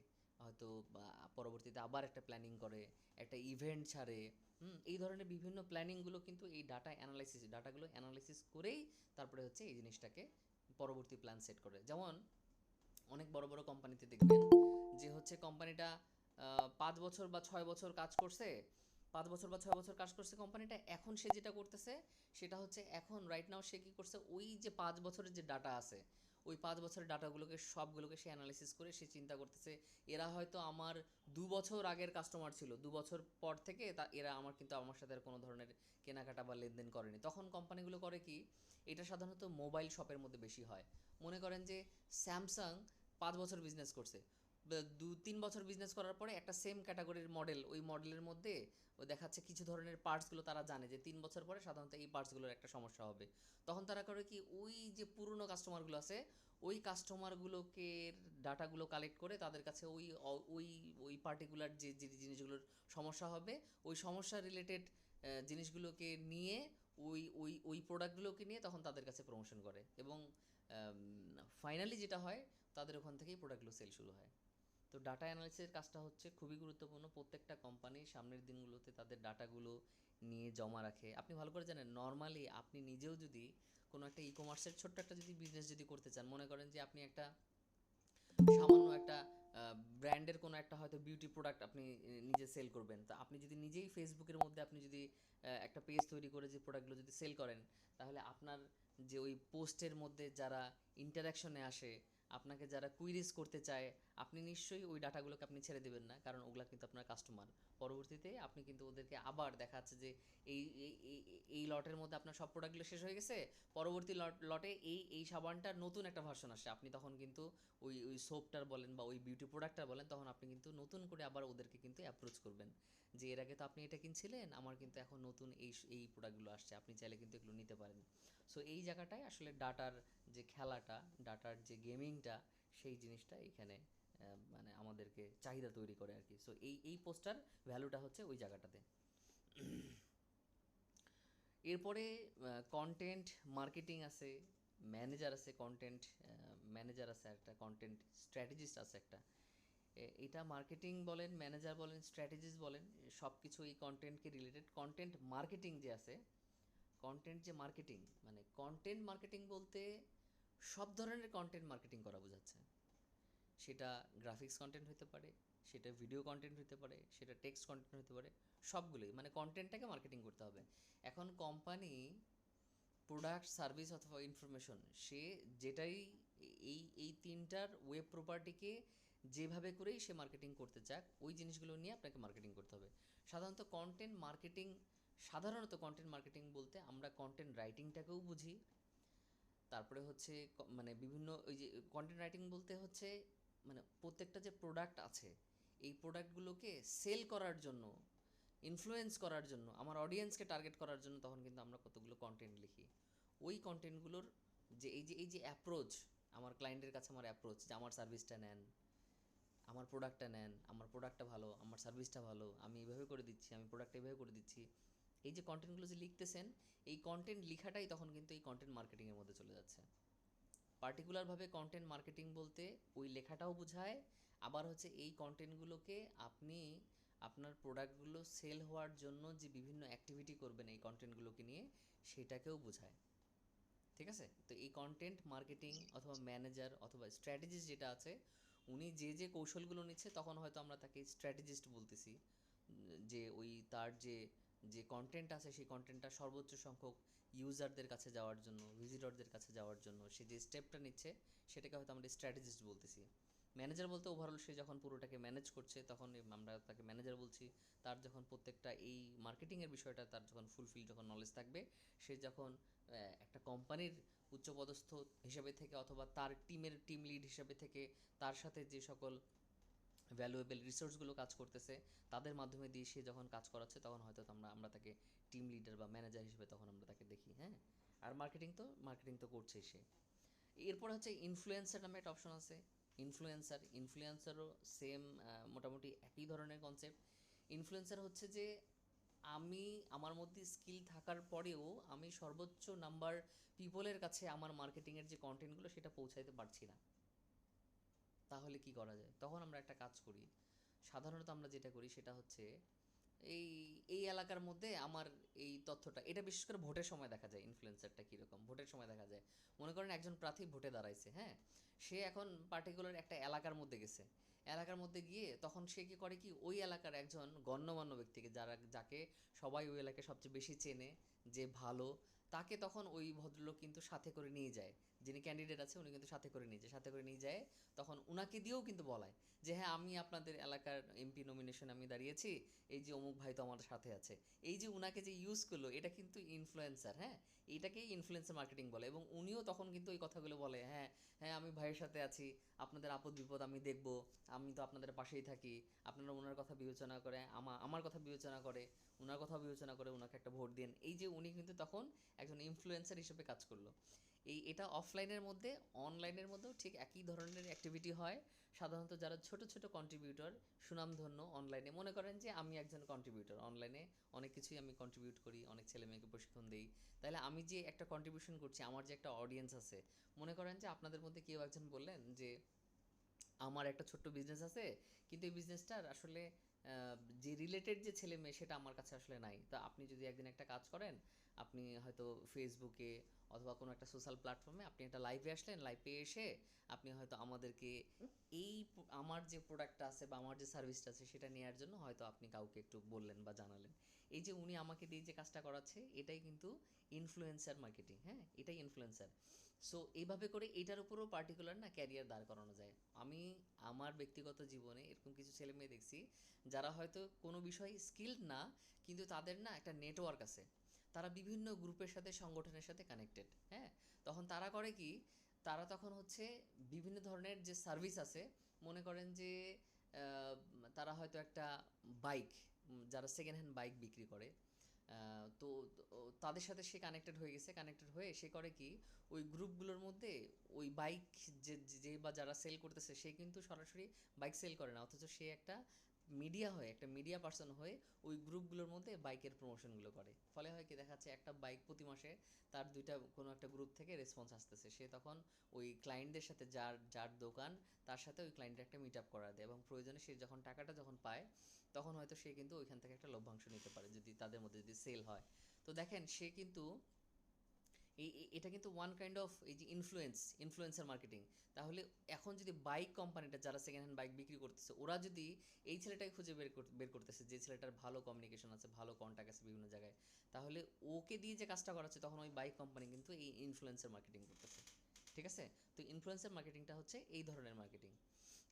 হয়তো বা পরবর্তীতে আবার একটা প্ল্যানিং করে, একটা ইভেন্ট ছাড়ে। এই ধরনের বিভিন্ন প্ল্যানিংগুলো কিন্তু এই ডাটাগুলো অ্যানালাইসিস করেই তারপরে হচ্ছে এই জিনিসটাকে পরবর্তী প্ল্যান সেট করে। যেমন অনেক বড় বড় কোম্পানিতে দেখবেন যে হচ্ছে কোম্পানিটা 5 বছর বা 6 বছর কাজ করছে, 5 বছর বা 6 বছর কাজ করছে কোম্পানিটা, এখন সে যেটা করতেছে সেটা হচ্ছে এখন রাইট নাও সে কী করছে, ওই যে 5 বছরের যে ডাটা আছে, ওই 5 বছরের ডাটাগুলোকে সবগুলোকে সে অ্যানালিসিস করে সে চিন্তা করতেছে এরা হয়তো আমার 2 বছর আগের কাস্টমার ছিল, 2 বছর পর থেকে এরা কিন্তু আমার সাথে আর কোনো ধরনের কেনাকাটা বা লেনদেন করেনি। তখন কোম্পানিগুলো করে কি, এটা সাধারণত মোবাইল শপের মধ্যে বেশি হয়। মনে করেন যে স্যামসাং 5 বছর বিজনেস করছে, 2-3 বছর বিজনেস করার পরে একটা সেম ক্যাটাগরির মডেল, ওই মডেলের মধ্যে ও দেখাচ্ছে কিছু ধরনের পার্টসগুলো তারা জানে যে 3 বছর পরে সাধারণত এই পার্টসগুলোর একটা সমস্যা হবে। তখন তারা করে কি, ওই যে পুরনো কাস্টমারগুলো আছে ওই কাস্টমারগুলোকে ডাটাগুলো কালেক্ট করে তাদের কাছে ওই ওই পার্টিকুলার যে যে জিনিসগুলোর সমস্যা হবে, ওই সমস্যা রিলেটেড জিনিসগুলোকে নিয়ে ওই ওই ওই প্রোডাক্টগুলোকে নিয়ে তখন তাদের কাছে প্রমোশন করে, এবং ফাইনালি যেটা হয় তাদের ওখান থেকেই প্রোডাক্টগুলো সেল শুরু হয়। তো ডাটা অ্যানালিসিসের কাজটা হচ্ছে খুবই গুরুত্বপূর্ণ। প্রত্যেকটা কোম্পানি সামনের দিনগুলোতে তাদের ডাটাগুলো নিয়ে জমা রাখে। আপনি ভালো করে জানেন, নর্মালি আপনি নিজেও যদি কোনো একটা ই কমার্সের ছোট্ট একটা যদি বিজনেস যদি করতে চান, মনে করেন যে আপনি একটা সামান্য একটা ব্র্যান্ডের কোনো একটা হয়তো বিউটি প্রোডাক্ট আপনি নিজে সেল করবেন, তা আপনি যদি নিজেই ফেসবুকের মধ্যে আপনি যদি একটা পেজ তৈরি করে যে প্রোডাক্টগুলো যদি সেল করেন, তাহলে আপনার যে ওই পোস্টের মধ্যে যারা ইন্টারাকশনে আসে, আপনাকে যারা কুইরিজ করতে চায়, আপনি নিশ্চয়ই ওই ডাটাগুলোকে আপনি ছেড়ে দেবেন না, কারণ ওগুলা কিন্তু আপনার কাস্টমার। পরবর্তীতে আপনি কিন্তু ওদেরকে আবার দেখা যাচ্ছে যে এই এই এই এই লটের মধ্যে আপনার সব প্রোডাক্টগুলো শেষ হয়ে গেছে, পরবর্তী লটে এই এই সাবানটার নতুন একটা ভার্সন আসে, আপনি তখন কিন্তু ওই ওই সোপটার বলেন বা ওই বিউটি প্রোডাক্টটার বলেন, তখন আপনি কিন্তু নতুন করে আবার ওদেরকে কিন্তু অ্যাপ্রোচ করবেন যে এর আগে তো আপনি এটা কিনছিলেন, আমার কিন্তু এখন নতুন এই প্রোডাক্টগুলো আসছে, আপনি চাইলে কিন্তু এগুলো নিতে পারেন। সো এই জায়গাটায় আসলে ডাটার যে খেলাটা, ডাটার যে গেমিংটা, সেই জিনিসটা এখানে মানে আমাদেরকে চাহিদা তৈরি করে আর কি। সো এই পোস্টার ভ্যালুটা হচ্ছে ওই জায়গাটাতে। এরপরে কন্টেন্ট মার্কেটিং আছে, ম্যানেজার আছে, কন্টেন্ট ম্যানেজার আছে একটা, কন্টেন্ট স্ট্র্যাটেজিস্ট আছে একটা। এটা মার্কেটিং বলেন, ম্যানেজার বলেন, স্ট্র্যাটেজিস্ট বলেন, সব কিছু এই কন্টেন্টকে রিলেটেড। কন্টেন্ট মার্কেটিং যে আছে, কন্টেন্ট যে মার্কেটিং মানে কন্টেন্ট মার্কেটিং বলতে সব ধরনের কন্টেন্ট মার্কেটিং করা বোঝাচ্ছে। সেটা গ্রাফিক্স কন্টেন্ট হতে পারে, সেটা ভিডিও কন্টেন্ট হতে পারে, সেটা টেক্সট কন্টেন্ট হতে পারে, সবগুলোই মানে কন্টেন্টটাকে মার্কেটিং করতে হবে। এখন কোম্পানি প্রোডাক্ট, সার্ভিস অথবা ইনফরমেশন, সে যেটাই এই এই তিনটার ওয়েব প্রপার্টিকে যেভাবে করেই সে মার্কেটিং করতে চাক, ওই জিনিসগুলো নিয়ে আপনাকে মার্কেটিং করতে হবে। সাধারণত কন্টেন্ট মার্কেটিং বলতে আমরা কন্টেন্ট রাইটিংটাকেও বুঝি। তারপরে হচ্ছে মানে বিভিন্ন ওই যে কন্টেন্ট রাইটিং বলতে হচ্ছে মানে প্রত্যেকটা যে প্রোডাক্ট আছে, এই প্রোডাক্টগুলোকে সেল করার জন্য ইনফ্লুয়েন্স করার জন্য, আমার অডিয়েন্সকে টার্গেট করার জন্য তখন কিন্তু আমরা কতগুলো কন্টেন্ট লিখি। ওই কন্টেন্টগুলোর যে এই যে অ্যাপ্রোচ, আমার ক্লায়েন্টের কাছে আমার অ্যাপ্রোচ যে আমার সার্ভিসটা নেন, আমার প্রোডাক্টটা নেন, আমার প্রোডাক্টটা ভালো, আমার সার্ভিসটা ভালো, আমি এইভাবে করে দিচ্ছি, আমি প্রোডাক্টটা এইভাবে করে দিচ্ছি, এই যে কন্টেন্টগুলো যে লিখতেছেন, এই কন্টেন্ট লিখাটাই তখন কিন্তু এই কন্টেন্ট মার্কেটিংয়ের মধ্যে চলে যাচ্ছে। পার্টিকুলারভাবে কন্টেন্ট মার্কেটিং বলতে ওই লেখাটাও বোঝায়, আবার হচ্ছে এই কন্টেন্টগুলোকে আপনি আপনার প্রোডাক্টগুলো সেল হওয়ার জন্য যে বিভিন্ন অ্যাক্টিভিটি করবেন এই কন্টেন্টগুলোকে নিয়ে, সেটাকেও বোঝায়। ঠিক আছে? তো এই কন্টেন্ট মার্কেটিং অথবা ম্যানেজার অথবা স্ট্র্যাটেজিস্ট যেটা আছে, উনি যে কৌশলগুলো নিচ্ছে তখন হয়তো আমরা তাকে স্ট্র্যাটেজিস্ট বলতেছি। যে ওই তার যে কন্টেন্ট আছে সেই কন্টেন্টটা সর্বোচ্চ সংখ্যক ইউজারদের কাছে যাওয়ার জন্য, ভিজিটরদের কাছে যাওয়ার জন্য সে যে স্টেপটা নিচ্ছে, সেটাকে হয়তো আমরা স্ট্র্যাটেজিস্ট বলতেছি। ম্যানেজার বলতে ওভারঅল সে যখন পুরোটাকে ম্যানেজ করছে তখন আমরা তাকে ম্যানেজার বলছি। তার যখন প্রত্যেকটা এই মার্কেটিংয়ের বিষয়টা তার যখন ফুলফিল যখন নলেজ থাকবে, সে যখন একটা কোম্পানির উচ্চপদস্থ হিসেবে থেকে অথবা তার টিম লিড হিসেবে থেকে তার সাথে যে সকল ভ্যালুয়েবল রিসোর্সগুলো কাজ করতেছে তাদের মাধ্যমে দিয়ে সে যখন কাজ করাচ্ছে, তখন হয়তো আমরা তাকে টিম লিডার বা ম্যানেজার হিসেবে তখন আমরা তাকে দেখি। হ্যাঁ, আর মার্কেটিং তো করছেই সে। এরপর হচ্ছে ইনফ্লুয়েন্সার নামে একটা অপশন আছে। ইনফ্লুয়েন্সারও সেম, মোটামুটি একই ধরনের কনসেপ্ট। ইনফ্লুয়েন্সার হচ্ছে যে আমি আমার মধ্যে স্কিল থাকার পরেও আমি সর্বোচ্চ নাম্বার পিপলের কাছে আমার মার্কেটিংয়ের যে কন্টেন্টগুলো সেটা পৌঁছাইতে পারছি না। তাহলে কি করা যায়? তখন আমরা একটা কাজ করি। সাধারণত আমরা যেটা করি সেটা হচ্ছে এই এই এলাকার মধ্যে আমার এই তথ্যটা, এটা বিশেষ করে ভোটের সময় দেখা যায় ইনফ্লুয়েন্সারটা কীরকম। ভোটের সময় দেখা যায়, মনে করেন একজন প্রার্থী ভোটে দাঁড়াইছে, হ্যাঁ, সে এখন পার্টিকুলার একটা এলাকার মধ্যে গেছে। এলাকার মধ্যে গিয়ে তখন সে কী করে, কি ওই এলাকার একজন গণ্যমান্য ব্যক্তিকে, যাকে সবাই ওই এলাকায় সবচেয়ে বেশি চেনে, যে ভালো, তাকে তখন ওই ভদ্রলোক কিন্তু সাথে করে নিয়ে যায়। যিনি ক্যান্ডিডেট আছে উনি কিন্তু সাথে করে নিয়ে যায়, তখন উনাকে দিয়েও কিন্তু বলায় যে হ্যাঁ, আমি আপনাদের এলাকার এমপি নমিনেশন আমি দাঁড়িয়েছি, এই যে অমুক ভাই তো আমার সাথে আছে। এই যে উনাকে যে ইউজ করলো, এটা কিন্তু ইনফ্লুয়েন্সার। হ্যাঁ, এইটাকেই ইনফ্লুয়েন্সার মার্কেটিং বলে। এবং উনিও তখন কিন্তু এই কথাগুলো বলে, হ্যাঁ হ্যাঁ, আমি ভাইয়ের সাথে আছি, আপনাদের আপদ বিপদ আমি দেখব, আমি তো আপনাদের পাশেই থাকি, আপনারা ওনার কথা বিবেচনা করে, আমার কথা বিবেচনা করে, ওনার কথা বিবেচনা করে ওনাকে একটা ভোট দেন। এই যে উনি কিন্তু তখন একজন ইনফ্লুয়েন্সার হিসেবে কাজ করলো। এটা অফলাইনের মধ্যে, অনলাইনের মধ্যেও ঠিক একই ধরনের অ্যাক্টিভিটি হয়। সাধারণত যারা ছোট ছোট কন্ট্রিবিউটর, সুনামধন্য অনলাইনে, মনে করেন যে আমি একজন কন্ট্রিবিউটর অনলাইনে, অনেক কিছুই আমি কন্ট্রিবিউট করি, অনেক ছেলে মেয়েকে প্রশিক্ষণ দিই। তাহলে আমি যে একটা কন্ট্রিবিউশন করছি, আমার যে একটা অডিয়েন্স আছে, মনে করেন যে আপনাদের মধ্যে কেউ একজন বললেন যে আমার একটা ছোট্ট বিজনেস আছে, কিন্তু এই বিজনেসটার আসলে যে রিলেটেড যে ছেলে মেয়ে সেটা আমার কাছে আসলে নাই। তা আপনি যদি একদিন একটা কাজ করেন, আপনি হয়তো ফেসবুকে অথবা কোনো একটা সোশ্যাল প্ল্যাটফর্মে আপনি একটা লাইভে আসলেন, লাইভে এসে আপনি হয়তো আমাদেরকে আমার যে প্রোডাক্টটা আছে বা আমার যে সার্ভিসটা আছে সেটা নেওয়ার জন্য হয়তো আপনি কাউকে একটু বললেন বা জানালেন। এই যে উনি আমাকে দিয়ে যে কাজটা করাচ্ছে, এটাই কিন্তু ইনফ্লুয়েন্সার মার্কেটিং। হ্যাঁ, এটাই ইনফ্লুয়েন্সার। সো এইভাবে করে এটার উপরও পার্টিকুলার না ক্যারিয়ার দাঁড় করানো যায়। আমি আমার ব্যক্তিগত জীবনে এরকম কিছু ছেলে মেয়ে দেখছি, যারা হয়তো কোনো বিষয়ে স্কিলড না, কিন্তু তাদের না একটা নেটওয়ার্ক আছে, তারা বিভিন্ন গ্রুপের সাথে, সংগঠনের সাথে কানেক্টেড। হ্যাঁ, তখন তারা করে কি, তারা তখন হচ্ছে বিভিন্ন ধরনের যে সার্ভিস আছে, মনে করেন যে তারা হয়তো একটা বাইক, যারা সেকেন্ড হ্যান্ড বাইক বিক্রি করে, তো তাদের সাথে সে কানেক্টেড হয়ে গেছে। কানেক্টেড হয়ে সে করে কি, ওই গ্রুপগুলোর মধ্যে ওই বাইক যে যে বা যারা সেল করতেছে, সে কিন্তু সরাসরি বাইক সেল করে না, অথচ সে একটা একটা মিডিয়া পার্সন হয়ে ওই গ্রুপগুলোর মধ্যে বাইকের প্রমোশনগুলো করে। ফলে হয় কি, দেখাচ্ছে একটা বাইক প্রতি মাসে তার দুইটা কোনো একটা গ্রুপ থেকে রেসপন্স আসতেছে, সে তখন ওই ক্লায়েন্টদের সাথে, যার যার দোকান তার সাথে ওই ক্লায়েন্টের একটা মিট আপ করা দেয়, এবং প্রয়োজনে সে যখন টাকাটা যখন পায়, তখন হয়তো সে কিন্তু ওইখান থেকে একটা লভ্যাংশ নিতে পারে যদি তাদের মধ্যে যদি সেল হয়। তো দেখেন, সে কিন্তু এটা কিন্তু ওয়ান কাইন্ড অফ এই যে ইনফ্লুয়েন্সার মার্কেটিং। তাহলে এখন যদি বাইক কোম্পানিটা, যারা সেকেন্ড হ্যান্ড বাইক বিক্রি করতেছে, ওরা যদি এই ছেলেটাকে খুঁজে বের করতেছে, যে ছেলেটার ভালো কমিউনিকেশন আছে, ভালো কন্ট্যাক্ট আছে বিভিন্ন জায়গায়, তাহলে ওকে দিয়ে যে কাজটা করাচ্ছে, তখন ওই বাইক কোম্পানি কিন্তু এই ইনফ্লুয়েন্সার মার্কেটিং করতেছে। ঠিক আছে? তো ইনফ্লুয়েন্সার মার্কেটিংটা হচ্ছে এই ধরনের মার্কেটিং।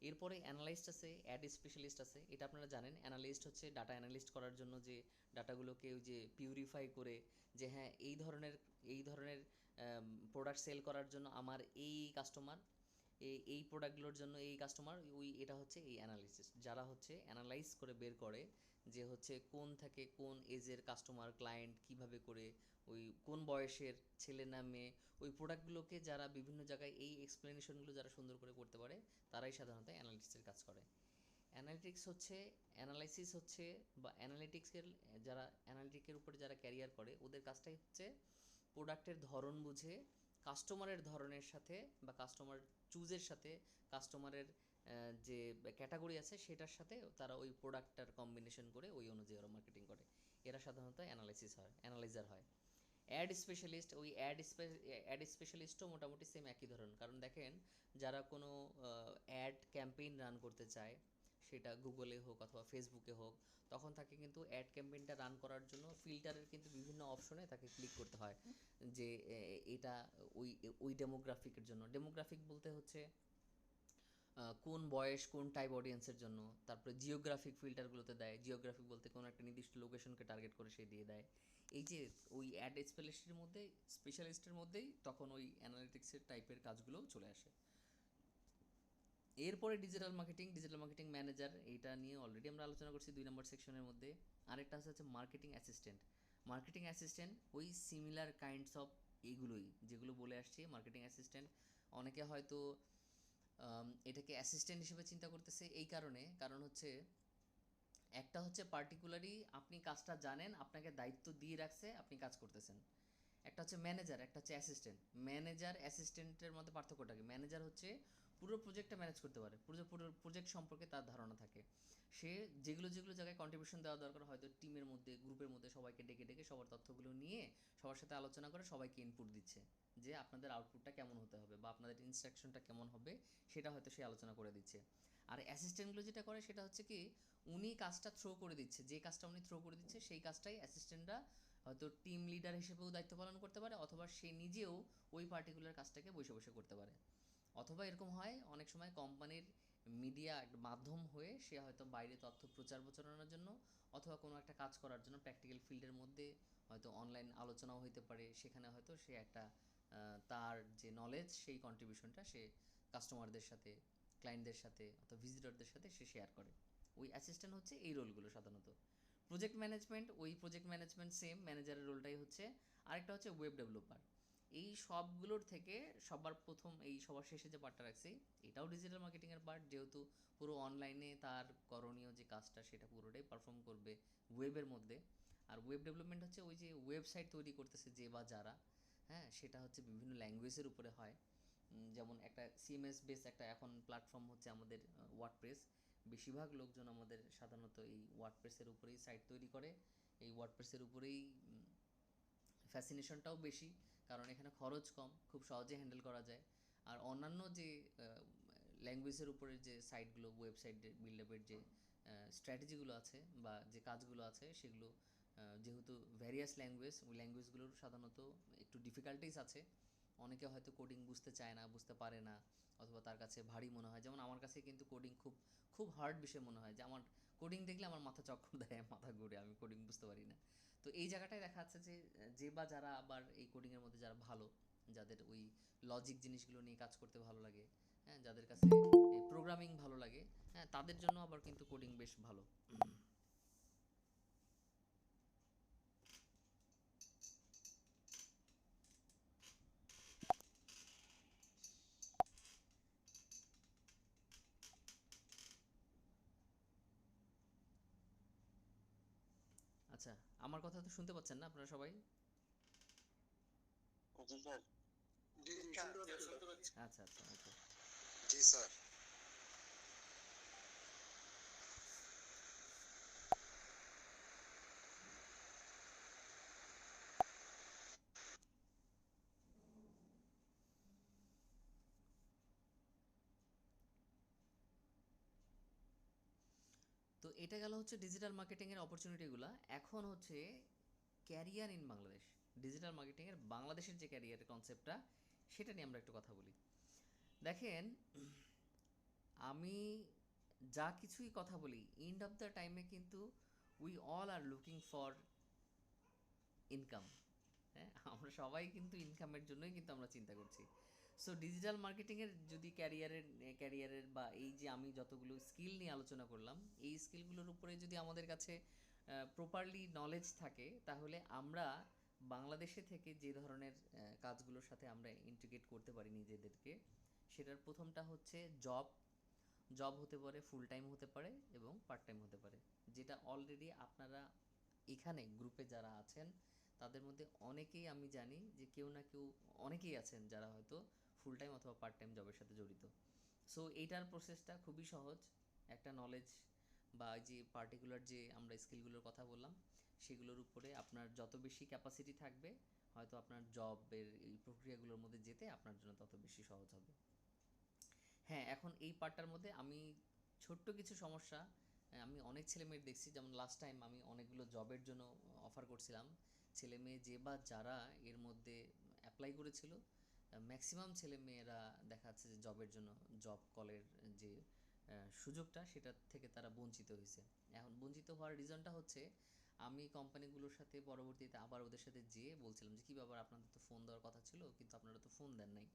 এরপরে অ্যানালাইস্ট আছে, অ্যাড স্পেশালিস্ট আছে। এটা আপনারা জানেন, অ্যানালিস্ট হচ্ছে ডাটা অ্যানালিস্ট করার জন্য, যে ডাটাগুলোকে ওই যে পিউরিফাই করে, যে হ্যাঁ এই ধরনের প্রোডাক্ট সেল করার জন্য আমার এই কাস্টমার, এই প্রোডাক্টগুলোর জন্য এই কাস্টমার, এটা হচ্ছে এই অ্যানালিসিস, যারা হচ্ছে অ্যানালাইজ করে বের করে যে হচ্ছে কোন থেকে কোন এজের কাস্টমার ক্লায়েন্ট কিভাবে করে ওই কোন বয়সের ছেলে না মেয়ে ওই প্রোডাক্টগুলোকে যারা বিভিন্ন জায়গায় এই এক্সপ্লেনেশনগুলো যারা সুন্দর করে করতে পারে তারাই সাধারণত অ্যানালিটিক্সের কাজ করে। অ্যানালিটিক্স হচ্ছে অ্যানালাইসিস হচ্ছে বা অ্যানালিটিক্সের যারা অ্যানালিটিকের উপরে যারা ক্যারিয়ার করে ওদের কাজটাই হচ্ছে প্রোডাক্টের ধরন বুঝে কাস্টমারের ধরনের সাথে বা কাস্টমার চুজের সাথে কাস্টমারের যে ক্যাটাগরি আছে সেটার সাথে তারা ওই প্রোডাক্টটার কম্বিনেশন করে ওই অনুযায়ী ওরা মার্কেটিং করে। এরা সাধারণত অ্যানালাইজার হয়। অ্যাড স্পেশালিস্টও মোটামুটি সেম একই ধরনের, কারণ দেখেন যারা কোনো অ্যাড ক্যাম্পেইন রান করতে চায় সেটা গুগলে হোক অথবা ফেসবুকে হোক, তখন তাকে কিন্তু অ্যাড ক্যাম্পেইনটা রান করার জন্য ফিল্টারের কিন্তু বিভিন্ন অপশনে তাকে ক্লিক করতে হয় যে এটা ওই ওই ডেমোগ্রাফিকের জন্য। ডেমোগ্রাফিক বলতে হচ্ছে কোন বয়স কোন টাইপ অডিয়েন্সের জন্য। তারপরে জিওগ্রাফিক ফিল্টারগুলোতে দেয়, জিওগ্রাফিক বলতে কোনো একটা নির্দিষ্ট লোকেশনকে টার্গেট করে সে দিয়ে দেয়। এই যে ওই অ্যাড স্পেশালিস্টের মধ্যেই তখন ওই অ্যানালিটিক্সের টাইপের কাজগুলো চলে আসে। এরপরে ডিজিটাল মার্কেটিং ম্যানেজার, এইটা নিয়ে অলরেডি আমরা আলোচনা করছি 2 নম্বর সেকশনের মধ্যে। আরেকটা হচ্ছে মার্কেটিং অ্যাসিস্ট্যান্ট ওই সিমিলার কাইন্ডস অফ এইগুলোই যেগুলো বলে আসছি মার্কেটিং অ্যাসিস্ট্যান্ট। অনেকে হয়তো এটাকে অ্যাসিস্ট্যান্ট হিসেবে চিন্তা করতেছে এই কারণ হচ্ছে একটা হচ্ছে পার্টিকুলারই আপনি কাজটা জানেন, আপনাকে দায়িত্ব দিয়ে রাখছে, আপনি কাজ করতেছেন। একটা হচ্ছে ম্যানেজার, একটা হচ্ছে অ্যাসিস্ট্যান্ট। ম্যানেজার অ্যাসিস্ট্যান্টের মধ্যে পার্থক্যটা কি? ম্যানেজার হচ্ছে পুরো প্রজেক্টটা ম্যানেজ করতে পারে, পুরো প্রজেক্ট সম্পর্কে তার ধারণা থাকে। সে যেগুলো জায়গায় কন্ট্রিবিউশন দেওয়া দরকার, হয়তো টিমের মধ্যে গ্রুপের মধ্যে সবাইকে ডেকে সবার তথ্যগুলো নিয়ে সবার সাথে আলোচনা করে সবাইকে ইনপুট দিচ্ছে যে আপনাদের আউটপুটটা কেমন হতে হবে বা আপনাদের ইনস্ট্রাকশনটা কেমন হবে, সেটা হয়তো সে আলোচনা করে দিচ্ছে। আর অ্যাসিস্ট্যান্টগুলো যেটা করে সেটা হচ্ছে কি, উনি কাজটা থ্রো করে দিচ্ছে, যে কাজটা উনি থ্রো করে দিচ্ছে সেই কাজটাই অ্যাসিস্ট্যান্টরা হয়তো টিম লিডার হিসেবেও দায়িত্ব পালন করতে পারে, অথবা সে নিজেও ওই পার্টিকুলার কাজটাকে বসে করতে পারে। অথবা এরকম হয় অনেক সময় কোম্পানির মিডিয়া একটা মাধ্যম হয়ে সে হয়তো বাইরে তথ্য প্রচারণার জন্য অথবা কোনো একটা কাজ করার জন্য প্র্যাকটিক্যাল ফিল্ডের মধ্যে হয়তো অনলাইন আলোচনাও হইতে পারে, সেখানে হয়তো সে একটা তার যে নলেজ সেই কন্ট্রিবিউশনটা সে কাস্টমারদের সাথে, ক্লায়েন্টদের সাথে অথবা ভিজিটরদের সাথে সে শেয়ার করে। ওই অ্যাসিস্ট্যান্ট হচ্ছে এই রোলগুলো সাধারণত। প্রজেক্ট ম্যানেজমেন্ট সেম, ম্যানেজারের রোলটাই হচ্ছে। আরেকটা হচ্ছে ওয়েব ডেভেলপার। এই সবগুলোর থেকে সবার শেষে যে পার্টটা রাখছি এটাও ডিজিটাল মার্কেটিংয়ের পার্ট, যেহেতু পুরো অনলাইনে তার করণীয় যে কাজটা সেটা পুরোটাই পারফর্ম করবে ওয়েবের মধ্যে। আর ওয়েব ডেভেলপমেন্ট হচ্ছে ওই যে ওয়েবসাইট তৈরি করতেছে যে বা যারা, হ্যাঁ, সেটা হচ্ছে বিভিন্ন ল্যাঙ্গুয়েজের উপরে হয়। যেমন একটা সিএমএস বেস একটা এখন প্ল্যাটফর্ম হচ্ছে আমাদের ওয়ার্ডপ্রেস। বেশিরভাগ লোকজন আমাদের সাধারণত এই ওয়ার্ডপ্রেসের উপরেই সাইট তৈরি করে। এই ওয়ার্ডপ্রেসের উপরেই ফ্যাসিনেশনটাও বেশি, কারণ এখানে খরচ কম, খুব সহজে হ্যান্ডেল করা যায়। আর অন্যান্য যে ল্যাঙ্গুয়েজের উপরে যে সাইটগুলো, ওয়েবসাইট বিল্ড আপের যে স্ট্র্যাটেজিগুলো আছে বা যে কাজগুলো আছে সেগুলো যেহেতু ভ্যারিয়াস ল্যাঙ্গুয়েজ, ওই ল্যাঙ্গুয়েজগুলোর সাধারণত একটু ডিফিকাল্টিস আছে। অনেকে হয়তো কোডিং বুঝতে চায় না, বুঝতে পারে না, অথবা তার কাছে ভারী মনে হয়। যেমন আমার কাছে কিন্তু কোডিং খুব খুব হার্ড বিষয় মনে হয়, যে আমার কোডিং দেখলে আমার মাথা চক্কর দেয়, মাথা ঘুরে, আমি কোডিং বুঝতে পারি না। তো এই জায়গাটায় দেখা যাচ্ছে যে যে বা যারা আবার এই কোডিংয়ের মধ্যে যারা ভালো, যাদের ওই লজিক জিনিসগুলো নিয়ে কাজ করতে ভালো লাগে, হ্যাঁ, যাদের কাছে প্রোগ্রামিং ভালো লাগে, হ্যাঁ, তাদের জন্য আবার কিন্তু কোডিং বেশ ভালো। আচ্ছা, আমার কথা তো শুনতে পাচ্ছেন না আপনারা সবাই? জি স্যার। জি জি শুনতে পাচ্ছি। আচ্ছা আচ্ছা, ওকে। জি স্যার। তো এটা গেল হচ্ছে ডিজিটাল মার্কেটিংয়ের অপরচুনিটিগুলো। এখন হচ্ছে ক্যারিয়ার ইন বাংলাদেশ। ডিজিটাল মার্কেটিংয়ের বাংলাদেশের যে ক্যারিয়ারের কনসেপ্টটা সেটা নিয়ে আমরা একটু কথা বলি। দেখেন, আমি যা কিছুই কথা বলি এন্ড অফ দ্য টাইমে কিন্তু we all are looking for income. হ্যাঁ, আমরা সবাই কিন্তু ইনকামের জন্যই কিন্তু আমরা চিন্তা করছি। সো ডিজিটাল মার্কেটিংয়ের যদি ক্যারিয়ারের বা এই যে আমি যতগুলো স্কিল নিয়ে আলোচনা করলাম, এই স্কিলগুলোর উপরে যদি আমাদের কাছে প্রপারলি নলেজ থাকে, তাহলে আমরা বাংলাদেশে থেকে যে ধরনের কাজগুলোর সাথে আমরা ইন্টিগ্রেট করতে পারি নিজেদেরকে, সেটার প্রথমটা হচ্ছে জব। জব হতে পারে, ফুল টাইম হতে পারে এবং পার্ট টাইম হতে পারে, যেটা অলরেডি আপনারা এখানে গ্রুপে যারা আছেন তাদের মধ্যে অনেকেই আমি জানি যে কেউ না কেউ, অনেকেই আছেন যারা হয়তো ফুল টাইম অথবা পার্ট টাইম জবের সাথে জড়িত। সো এইটার প্রসেসটা খুবই সহজ। একটা নলেজ বা যে পার্টিকুলার যে আমরা স্কিলগুলোর কথা বললাম, সেগুলোর উপরে আপনার যত বেশি ক্যাপাসিটি থাকবে, হয়তো আপনার জবের এই প্রক্রিয়াগুলোর মধ্যে যেতে আপনার জন্য তত বেশি সহজ হবে। হ্যাঁ, এখন এই পার্টটার মধ্যে আমি ছোট্ট কিছু সমস্যা, আমি অনেক ছেলে মেয়ের দেখছি, যেমন লাস্ট টাইম আমি অনেকগুলো জবের জন্য অফার করছিলাম। ছেলে মেয়ে যে বা যারা এর মধ্যে অ্যাপ্লাই করেছিল, ম্যাক্সিমাম ছেলে মেয়েরা দেখা যাচ্ছে যে জবের জন্য জব কলের যে সুযোগটা, সেটা থেকে তারা বঞ্চিত হয়েছে। এখন বঞ্চিত হওয়ার রিজনটা হচ্ছে, আমি কোম্পানিগুলোর সাথে পরবর্তীতে আবার ওদের সাথে যেয়ে বলছিলাম যে কী ব্যাপার, আপনাদের তো ফোন দেওয়ার কথা ছিল কিন্তু আপনারা তো ফোন দেন নাই।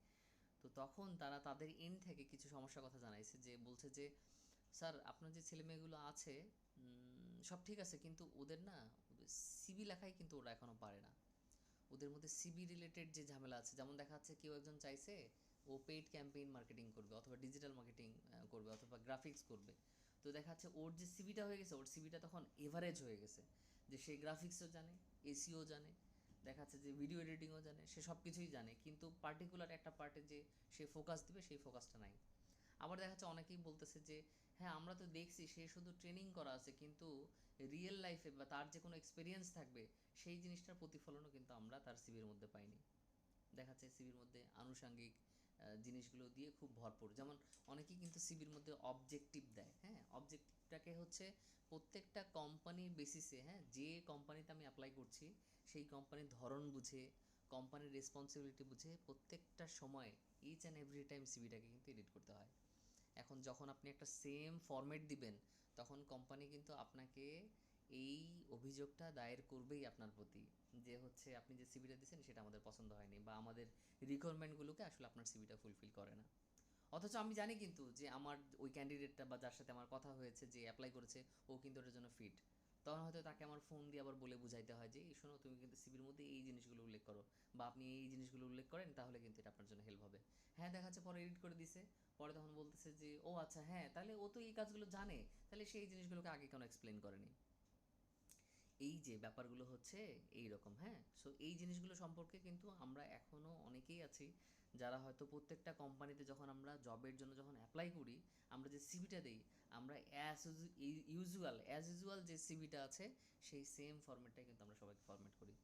তো তখন তারা তাদের এন্ড থেকে কিছু সমস্যার কথা জানাইছে, যে বলছে যে স্যার আপনার যে ছেলে মেয়েগুলো আছে সব ঠিক আছে, কিন্তু ওদের না সিবি লেখাই কিন্তু ওরা এখনও পারে না। ওদের মধ্যে সিবি রিলেটেড যে ঝামেলা আছে, যেমন দেখা যাচ্ছে কেউ একজন চাইছে ও পেইড ক্যাম্পেইন মার্কেটিং করবে অথবা ডিজিটাল মার্কেটিং করবে অথবা গ্রাফিক্স করবে। তো দেখা যাচ্ছে ওর যে সিবিটা হয়ে গেছে, ওর সিবিটা তখন এভারেজ হয়ে গেছে, যে সে গ্রাফিক্সও জানে, এসিও জানে, দেখা যাচ্ছে যে ভিডিও এডিটিংও জানে, সে সব কিছুই জানে, কিন্তু পার্টিকুলার একটা পার্টে যে সে ফোকাস দিবে সেই ফোকাসটা নাই। আবার দেখা যাচ্ছে অনেকেই বলতেছে যে হ্যাঁ আমরা তো দেখছি সে শুধু ট্রেনিং করা আছে, কিন্তু রিয়েল লাইফে বা তার যে কোনো এক্সপিরিয়েন্স থাকবে সেই জিনিসটার প্রতিফলনও কিন্তু আমরা তার সিভির মধ্যে পাইনি। দেখা যাচ্ছে সিভির মধ্যে আনুষাঙ্গিক জিনিসগুলো দিয়ে খুব ভরপুর, যেমন অনেকেই কিন্তু সিভির মধ্যে অবজেক্টিভ দেয়। হ্যাঁ, অবজেক্টিভটাকে হচ্ছে প্রত্যেকটা কোম্পানির বেসিসে, হ্যাঁ যে কোম্পানিতে আমি অ্যাপ্লাই করছি সেই কোম্পানির ধরন বুঝে, কোম্পানির রেসপন্সিবিলিটি বুঝে প্রত্যেকটা সময় ইচ অ্যান্ড এভরি টাইম সিভিটাকে কিন্তু এডিট করতে হয়। এখন যখন আপনি একটা সেম ফরম্যাট দিবেন, তখন কোম্পানি কিন্তু আপনাকে এই অভিযোগটা দায়ের করবেই আপনার প্রতি, যে হচ্ছে আপনি যে সিভিটা দিয়েছেন সেটা আমাদের পছন্দ হয়নি, বা আমাদের রিকোয়ারমেন্টগুলোকে আসলে আপনার সিভিটা ফুলফিল করে না। অথচ আমি জানি কিন্তু যে আমার ওই ক্যান্ডিডেটটা বা যার সাথে আমার কথা হয়েছে, যে অ্যাপ্লাই করেছে, ও কিন্তু ওটার জন্য ফিট। তখন হয়তো তাকে আমার ফোন দিয়ে আবার বলে বুঝাইতে হয় যে এই শোনো, তুমি কিন্তু সিভির মধ্যে এই জিনিসগুলো উল্লেখ করো, বা আপনি এই জিনিসগুলো উল্লেখ করেন, তাহলে কিন্তু এটা আপনার জন্য হেল্প হবে। হ্যাঁ, দেখা যাচ্ছে পরে এডিট করে দিছে, পরে তখন বলতেছে যে ও আচ্ছা হ্যাঁ, তাহলে ও তো এই কাজগুলো জানে, তাহলে সেই জিনিসগুলোকে আগে কেন এক্সপ্লেন করেনি। এই যে ব্যাপারগুলো হচ্ছে এই রকম। হ্যাঁ, সো এই জিনিসগুলো সম্পর্কে কিন্তু আমরা এখনও অনেকেই আছি যারা হয়তো প্রত্যেকটা কোম্পানিতে যখন আমরা জবের জন্য যখন অ্যাপ্লাই করি, আমরা যে সিভিটা দিই, আমরা অ্যাজ ইউজুয়াল যে সিভিটা আছে সেই সেম ফরম্যাটটাই কিন্তু আমরা সবাইকে ফরম্যাট করি।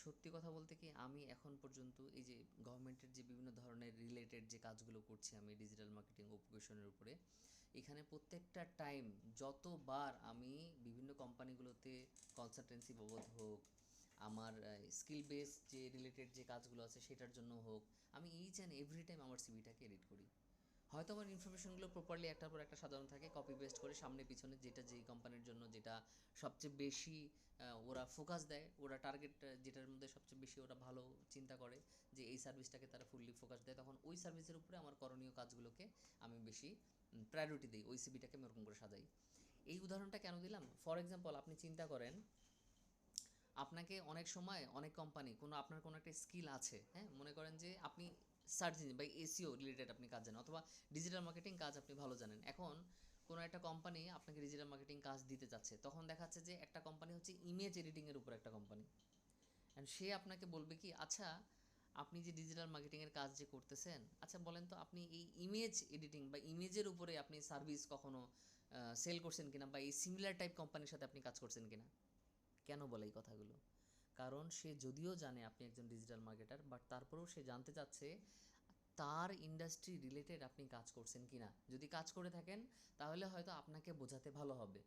সত্যি কথা বলতে কি, আমি এখন পর্যন্ত এই যে গভর্নমেন্টের যে বিভিন্ন ধরনের রিলেটেড যে কাজগুলো করছি আমি ডিজিটাল মার্কেটিং অপারেশনের উপরে, এখানে প্রত্যেকটা টাইম যতবার আমি বিভিন্ন কোম্পানিগুলোতে কনসালটেন্সি বাবদ হোক, আমার স্কিল বেস যে রিলেটেড যে কাজগুলো আছে সেটার জন্য হোক, আমি ইচ অ্যান্ড এভরি টাইম আমার সিভিটাকে এডিট করি। হয়তো আমার ইনফরমেশনগুলো প্রপারলি একটার পর একটা সাধারণ থাকে, কপি পেস্ট করে সামনে পিছনে যেটা যেই কোম্পানির জন্য যেটা সবচেয়ে বেশি ওরা ফোকাস দেয়, ওরা টার্গেট যেটার মধ্যে সবচেয়ে বেশি ওরা ভালো চিন্তা করে যে এই সার্ভিসটাকে তারা ফুললি ফোকাস দেয়, তখন ওই সার্ভিসের উপরে আমার করণীয় কাজগুলোকে আমি বেশি প্রায়োরিটি দিই, ওই সিবিটাকে আমি ওরকম করে সাজাই। এই উদাহরণটা কেন দিলাম, ফর এক্সাম্পল আপনি চিন্তা করেন, আপনাকে অনেক সময় অনেক কোম্পানি আপনার কোনো একটা স্কিল আছে, হ্যাঁ মনে করেন যে আপনি সার্চ ইঞ্জিন বা এসিও রিলেটেড আপনি কাজ জানেন, অথবা ডিজিটাল মার্কেটিং কাজ আপনি ভালো জানেন। এখন কোনো একটা কোম্পানি আপনাকে ডিজিটাল মার্কেটিং কাজ দিতে চাচ্ছে, তখন দেখা যাচ্ছে যে একটা কোম্পানি হচ্ছে ইমেজ এডিটিংয়ের উপর একটা কোম্পানি, অ্যান্ড সে আপনাকে বলবে কি আচ্ছা আপনি যে ডিজিটাল মার্কেটিংয়ের কাজ যে করতেছেন, আচ্ছা বলেন তো আপনি এই ইমেজ এডিটিং বা ইমেজের উপরে আপনি সার্ভিস কখনো সেল করছেন কিনা, বা এই সিমিলার টাইপ কোম্পানির সাথে আপনি কাজ করছেন কিনা। কেন বলে এই কথাগুলো? কারণ সে যদিও জানে আপনি একজন ডিজিটাল মার্কেটার, বাট তারপরেও সে জানতে চাচ্ছে তার ইন্ডাস্ট্রি রিলেটেড আপনি কাজ করছেন কি না। যদি কাজ করে থাকেন তাহলে হয়তো আপনাকে বোঝাতে ভালো হবে।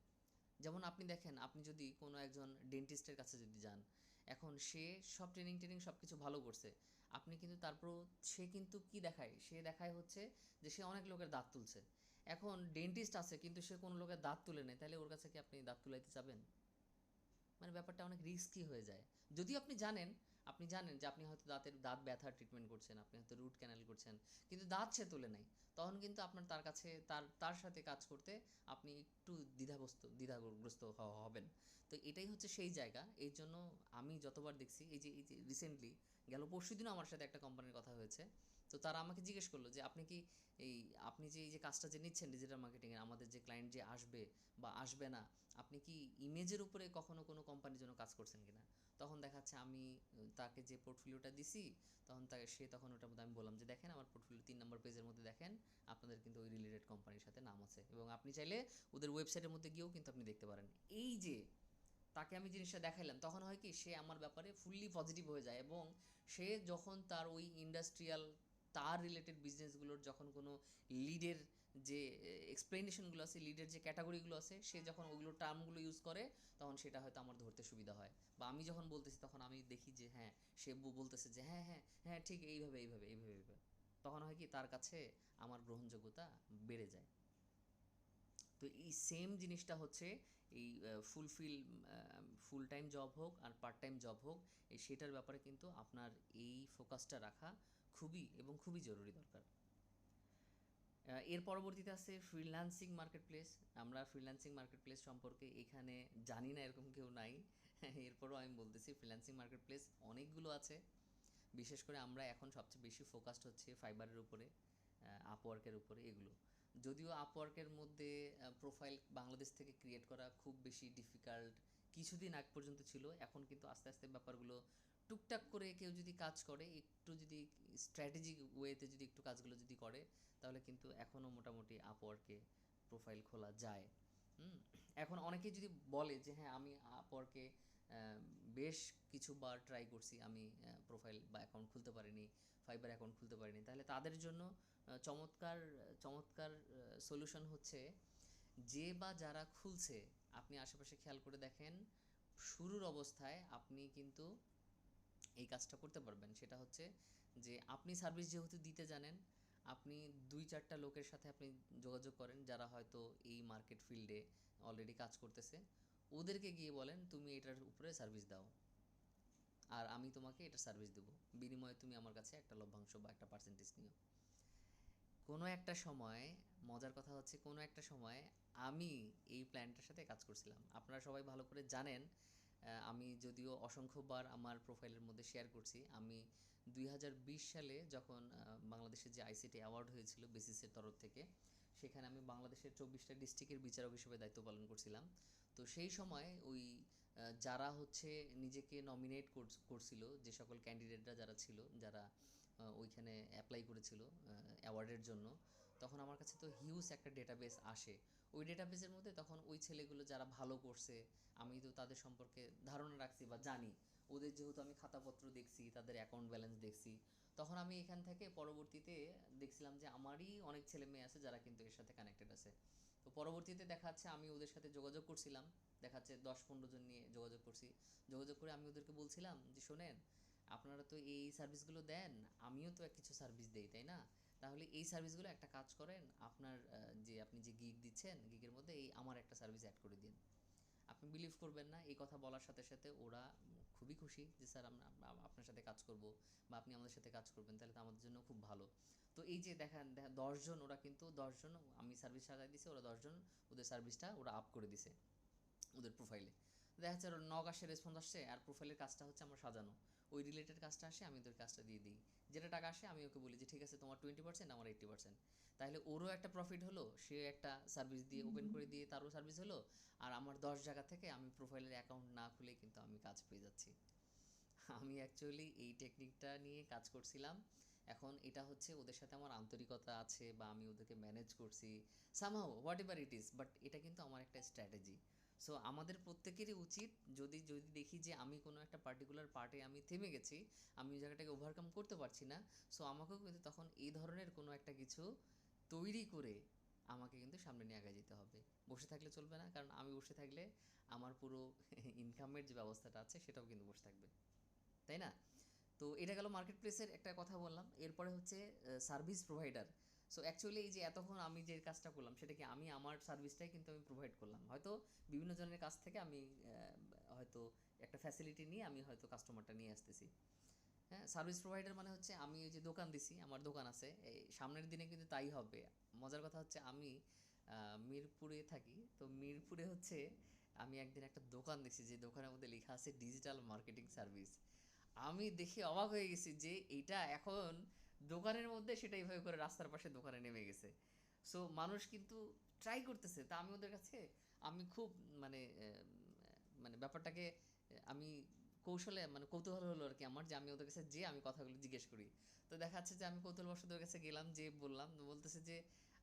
যেমন আপনি দেখেন, আপনি যদি কোনো একজন ডেন্টিস্টের কাছে যদি যান, এখন সে সব ট্রেনিং সব কিছু ভালো করছে, আপনি কিন্তু তারপরও সে কিন্তু কি দেখায়, সে দেখায় হচ্ছে যে সে অনেক লোকের দাঁত তুলছে। এখন ডেন্টিস্ট আছে কিন্তু সে কোনো লোকের দাঁত তুলে নেয়, তাহলে ওর কাছে কি আপনি দাঁত তুলাইতে যাবেন? মানে ব্যাপারটা অনেক রিস্কি হয়ে যায়। যদিও আপনি জানেন আপনি জানেন যে আপনি হয়তো দাঁত ব্যথার ট্রিটমেন্ট করছেন, আপনি হয়তো রুট ক্যানাল করছেন, কিন্তু দাঁত সে তোলে নাই, তখন কিন্তু আপনার তার কাছে তার সাথে কাজ করতে আপনি একটু দ্বিধাগ্রস্ত হবেন। তো এটাই হচ্ছে সেই জায়গা। এই জন্য আমি যতবার দেখছি, এই যে রিসেন্টলি গেল পরশুদিনও আমার সাথে একটা কোম্পানির কথা হয়েছে। তো তারা আমাকে জিজ্ঞেস করলো যে আপনি কি এই আপনি যে এই যে কাজটা যে নিচ্ছেন ডিজিটাল মার্কেটিংয়ের, আমাদের যে ক্লায়েন্ট যে আসবে বা আসবে না, আপনি কি ইমেজের উপরে কখনো কোনো কোম্পানির জন্য কাজ করছেন কিনা? তখন দেখাচ্ছে আমি তাকে যে পোর্টফোলিওটা দিছি, তখন ওটার মধ্যে আমি বললাম যে দেখেন আমার পোর্টফোলিও 3 নম্বর পেজের মধ্যে দেখেন আপনাদের কিন্তু ওই রিলেটেড কোম্পানির সাথে নাম আছে, এবং আপনি চাইলে ওদের ওয়েবসাইটের মধ্যে গিয়েও কিন্তু আপনি দেখতে পারেন। এই যে তাকে আমি জিনিসটা দেখাইলাম, তখন হয় কি সে আমার ব্যাপারে ফুললি পজিটিভ হয়ে যায়, এবং সে যখন তার ওই ইন্ডাস্ট্রিয়াল তার রিলেটেড বিজনেসগুলোর যখন কোনো লিডের যে এক্সপ্লেনেশনগুলো আছে, লিডের যে ক্যাটাগরিগুলো আছে, সে যখন ওগুলো টার্মগুলো ইউজ করে, তখন সেটা হয়তো আমার ধরতে সুবিধা হয়। বা আমি যখন বলতেছি তখন আমি দেখি যে হ্যাঁ সে বলতেছে যে হ্যাঁ হ্যাঁ হ্যাঁ ঠিক এইভাবে এইভাবে এইভাবে এইভাবে, তখন হয় কি তার কাছে আমার গ্রহণযোগ্যতা বেড়ে যায়। তো এই সেম জিনিসটা হচ্ছে এই ফুল টাইম জব হোক আর পার্ট টাইম জব হোক, সেটার ব্যাপারে কিন্তু আপনার এই ফোকাসটা রাখা খুবই জরুরি দরকার। এর পরবর্তীতে আছে ফ্রিল্যান্সিং মার্কেট প্লেস। আমরা ফ্রিল্যান্সিং মার্কেট প্লেস সম্পর্কে এখানে জানি না, এরকম কেউ নাই। এরপরও আমি বলতেছি ফ্রিল্যান্সিং মার্কেট প্লেস অনেকগুলো আছে। বিশেষ করে আমরা এখন সবচেয়ে বেশি ফোকাসড হচ্ছে ফাইবারের উপরে, আপওয়ার্কের উপরে, এগুলো। যদিও আপওয়ার্কের মধ্যে প্রোফাইল বাংলাদেশ থেকে ক্রিয়েট করা খুব বেশি ডিফিকাল্ট কিছুদিন আগ পর্যন্ত ছিল, এখন কিন্তু আস্তে আস্তে ব্যাপারগুলো টুকটাক করে কেউ যদি কাজ করে, একটু যদি স্ট্র্যাটেজিক ওয়েতে যদি একটু কাজগুলো যদি করে, তাহলে কিন্তু এখনও মোটামুটি আপওয়ার্কে প্রোফাইল খোলা যায়। এখন অনেকেই যদি বলে যে হ্যাঁ আমি আপওয়ার্কে বেশ কিছুবার ট্রাই করছি, আমি প্রোফাইল বা অ্যাকাউন্ট খুলতে পারিনি, ফাইবার অ্যাকাউন্ট খুলতে পারিনি, তাহলে তাদের জন্য চমৎকার চমৎকার সলিউশন হচ্ছে যে বা যারা খুলছে, আপনি আশেপাশে খেয়াল করে দেখেন, শুরুর অবস্থায় আপনি কিন্তু এই কাজটা করতে পারবেন। সেটা হচ্ছে যে আপনি সার্ভিস যেহেতু দিতে জানেন, আপনি 2-4টা লোকের সাথে আপনি যোগাযোগ করেন যারা হয়তো এই মার্কেট ফিল্ডে অলরেডি কাজ করতেছে, ওদেরকে গিয়ে বলেন তুমি এটার উপরে সার্ভিস দাও, আর আমি তোমাকে এটা সার্ভিস দেবো, বিনিময়ে তুমি আমার কাছে একটা লভ্যাংশ বা একটা পার্সেন্টেজ নিও। কোনো একটা সময়, মজার কথা হচ্ছে কোনো একটা সময় আমি এই প্ল্যানটার সাথে কাজ করছিলাম। আপনারা সবাই ভালো করে জানেন, আমি যদিও অসংখ্যবার আমার প্রোফাইলের মধ্যে শেয়ার করছি, আমি 2020 সালে যখন বাংলাদেশের যে আইসিটি অ্যাওয়ার্ড হয়েছিল বেসিসের তরফ থেকে, সেখানে আমি বাংলাদেশের 24টা ডিস্ট্রিক্টের বিচারক হিসেবে দায়িত্ব পালন করছিলাম। তো সেই সময় ওই যারা হচ্ছে নিজেকে নমিনেট করছিল, যে সকল ক্যান্ডিডেটরা যারা ছিল, যারা ওইখানে অ্যাপ্লাই করেছিল অ্যাওয়ার্ডের জন্য, তখন আমার কাছে তো হিউজ একটা ডেটাবেস আসে। ওই ডেটাবেসের মধ্যে তখন ওই ছেলেগুলো যারা ভালো করছে, আমি তো তাদের সম্পর্কে ধারণা রাখছি বা জানি, ওদের যেহেতু আমি খাতাপত্র দেখছি, তাদের অ্যাকাউন্ট ব্যালেন্স দেখছি, তখন আমি এখান থেকে পরবর্তীতে দেখছিলাম যে আমারই অনেক ছেলে মেয়ে আছে যারা কিন্তু এর সাথে কানেক্টেড আছে। তো পরবর্তীতে দেখা যাচ্ছে আমি ওদের সাথে যোগাযোগ করছিলাম, দেখা যাচ্ছে 10-15 জন নিয়ে যোগাযোগ করছি। যোগাযোগ করে আমি ওদেরকে বলছিলাম যে শোনেন, আপনারা তো এই সার্ভিসগুলো দেন, আমিও তো কিছু সার্ভিস দেই, তাই না? তাহলে এই সার্ভিসগুলো একটা কাজ করেন, আপনি যে গিগ দিচ্ছেন, গিগের মধ্যে এই আমার একটা সার্ভিস অ্যাড করে দিন। আপনি বিলিভ করবেন না, এই কথা বলার সাথে সাথে ওরা খুবই খুশি যে স্যার আমরা আপনার সাথে কাজ করব, বা আপনি আমাদের সাথে কাজ করবেন, তাহলে তো আমাদের জন্য খুব ভালো। তো এই যে দেখেন 10 জন, ওরা কিন্তু 10 জন, আমি সার্ভিস সাজাই দিছি, ওরা 10 জন ওদের সার্ভিসটা ওরা আপ করে দিছে ওদের প্রোফাইলে। দেখা যাচ্ছে ওর নক আসে, রেসপন্স আসছে, আর প্রোফাইলের কাজটা হচ্ছে আমার সাজানো, ওই রিলেটেড কাজটা আসে, আমি ওদের কাজটা দিয়ে দিই। যেটা টাকা আসে আমি ওকে বলি যে ঠিক আছে তোমার 20%, আমার 80%। তাহলে ওরও একটা প্রফিট হলো, সে একটা সার্ভিস দিয়ে ওপেন করে দিয়ে তারও সার্ভিস হলো, আর আমার 10 জায়গা থেকে আমি প্রোফাইলের অ্যাকাউন্ট না খুলে কিন্তু আমি কাজ পেয়ে যাচ্ছি। আমি অ্যাকচুয়ালি এই টেকনিকটা নিয়ে কাজ করছিলাম। এখন এটা হচ্ছে ওদের সাথে আমার আন্তরিকতা আছে, বা আমি ওদেরকে ম্যানেজ করছি somehow, what ever it is, but এটা কিন্তু আমার একটা স্ট্র্যাটেজি। সো আমাদের প্রত্যেকেরই উচিত, যদি যদি দেখি যে আমি কোনো একটা পার্টিকুলার পার্টে আমি থেমে গেছি, আমি ওই জায়গাটাকে ওভারকাম করতে পারছি না, সো আমাকেও কিন্তু তখন এই ধরনের কোনো একটা কিছু তৈরি করে আমাকে কিন্তু সামনে নিয়ে আগায় যেতে হবে। বসে থাকলে চলবে না, কারণ আমি বসে থাকলে আমার পুরো ইনকামের যে ব্যবস্থাটা আছে সেটাও কিন্তু বসে থাকবে, তাই না? তো এটা গেল মার্কেট প্লেসের একটা কথা বললাম। এরপরে হচ্ছে সার্ভিস প্রোভাইডার। সো অ্যাকচুয়ালি এই যে এতক্ষণ আমি যে কাজটা করলাম, সেটা কি আমি আমার সার্ভিসটাই কিন্তু আমি প্রোভাইড করলাম, হয়তো বিভিন্ন জনের কাছ থেকে আমি হয়তো একটা ফ্যাসিলিটি নিয়ে আমি হয়তো কাস্টমারটা নিয়ে আসতেছি। হ্যাঁ, সার্ভিস প্রোভাইডার মানে হচ্ছে আমি ওই যে দোকান দিছি, আমার দোকান আছে, এই সামনের দিনে কিন্তু তাই হবে। মজার কথা হচ্ছে আমি মিরপুরে থাকি, তো মিরপুরে হচ্ছে আমি একদিন একটা দোকান দেখছি যে দোকানের মধ্যে লেখা আছে ডিজিটাল মার্কেটিং সার্ভিস। আমি দেখে অবাক হয়ে গেছি যে এইটা এখন দোকানের মধ্যে সেটা এইভাবে করে রাস্তার পাশে দোকানে নেমে গেছে। সো মানুষ কিন্তু ট্রাই করতেছে, তা আমি ওদের কাছে আমি খুব মানে মানে ব্যাপারটাকে আমি কৌশলে মানে কৌতূহল হলো আর কি আমার, যে আমি ওদের কাছে যে আমি কথাগুলো জিজ্ঞেস করি। তো দেখা যাচ্ছে যে আমি কৌতূহলবশত ওদের কাছে গেলাম, যে বললাম, বলতেছে যে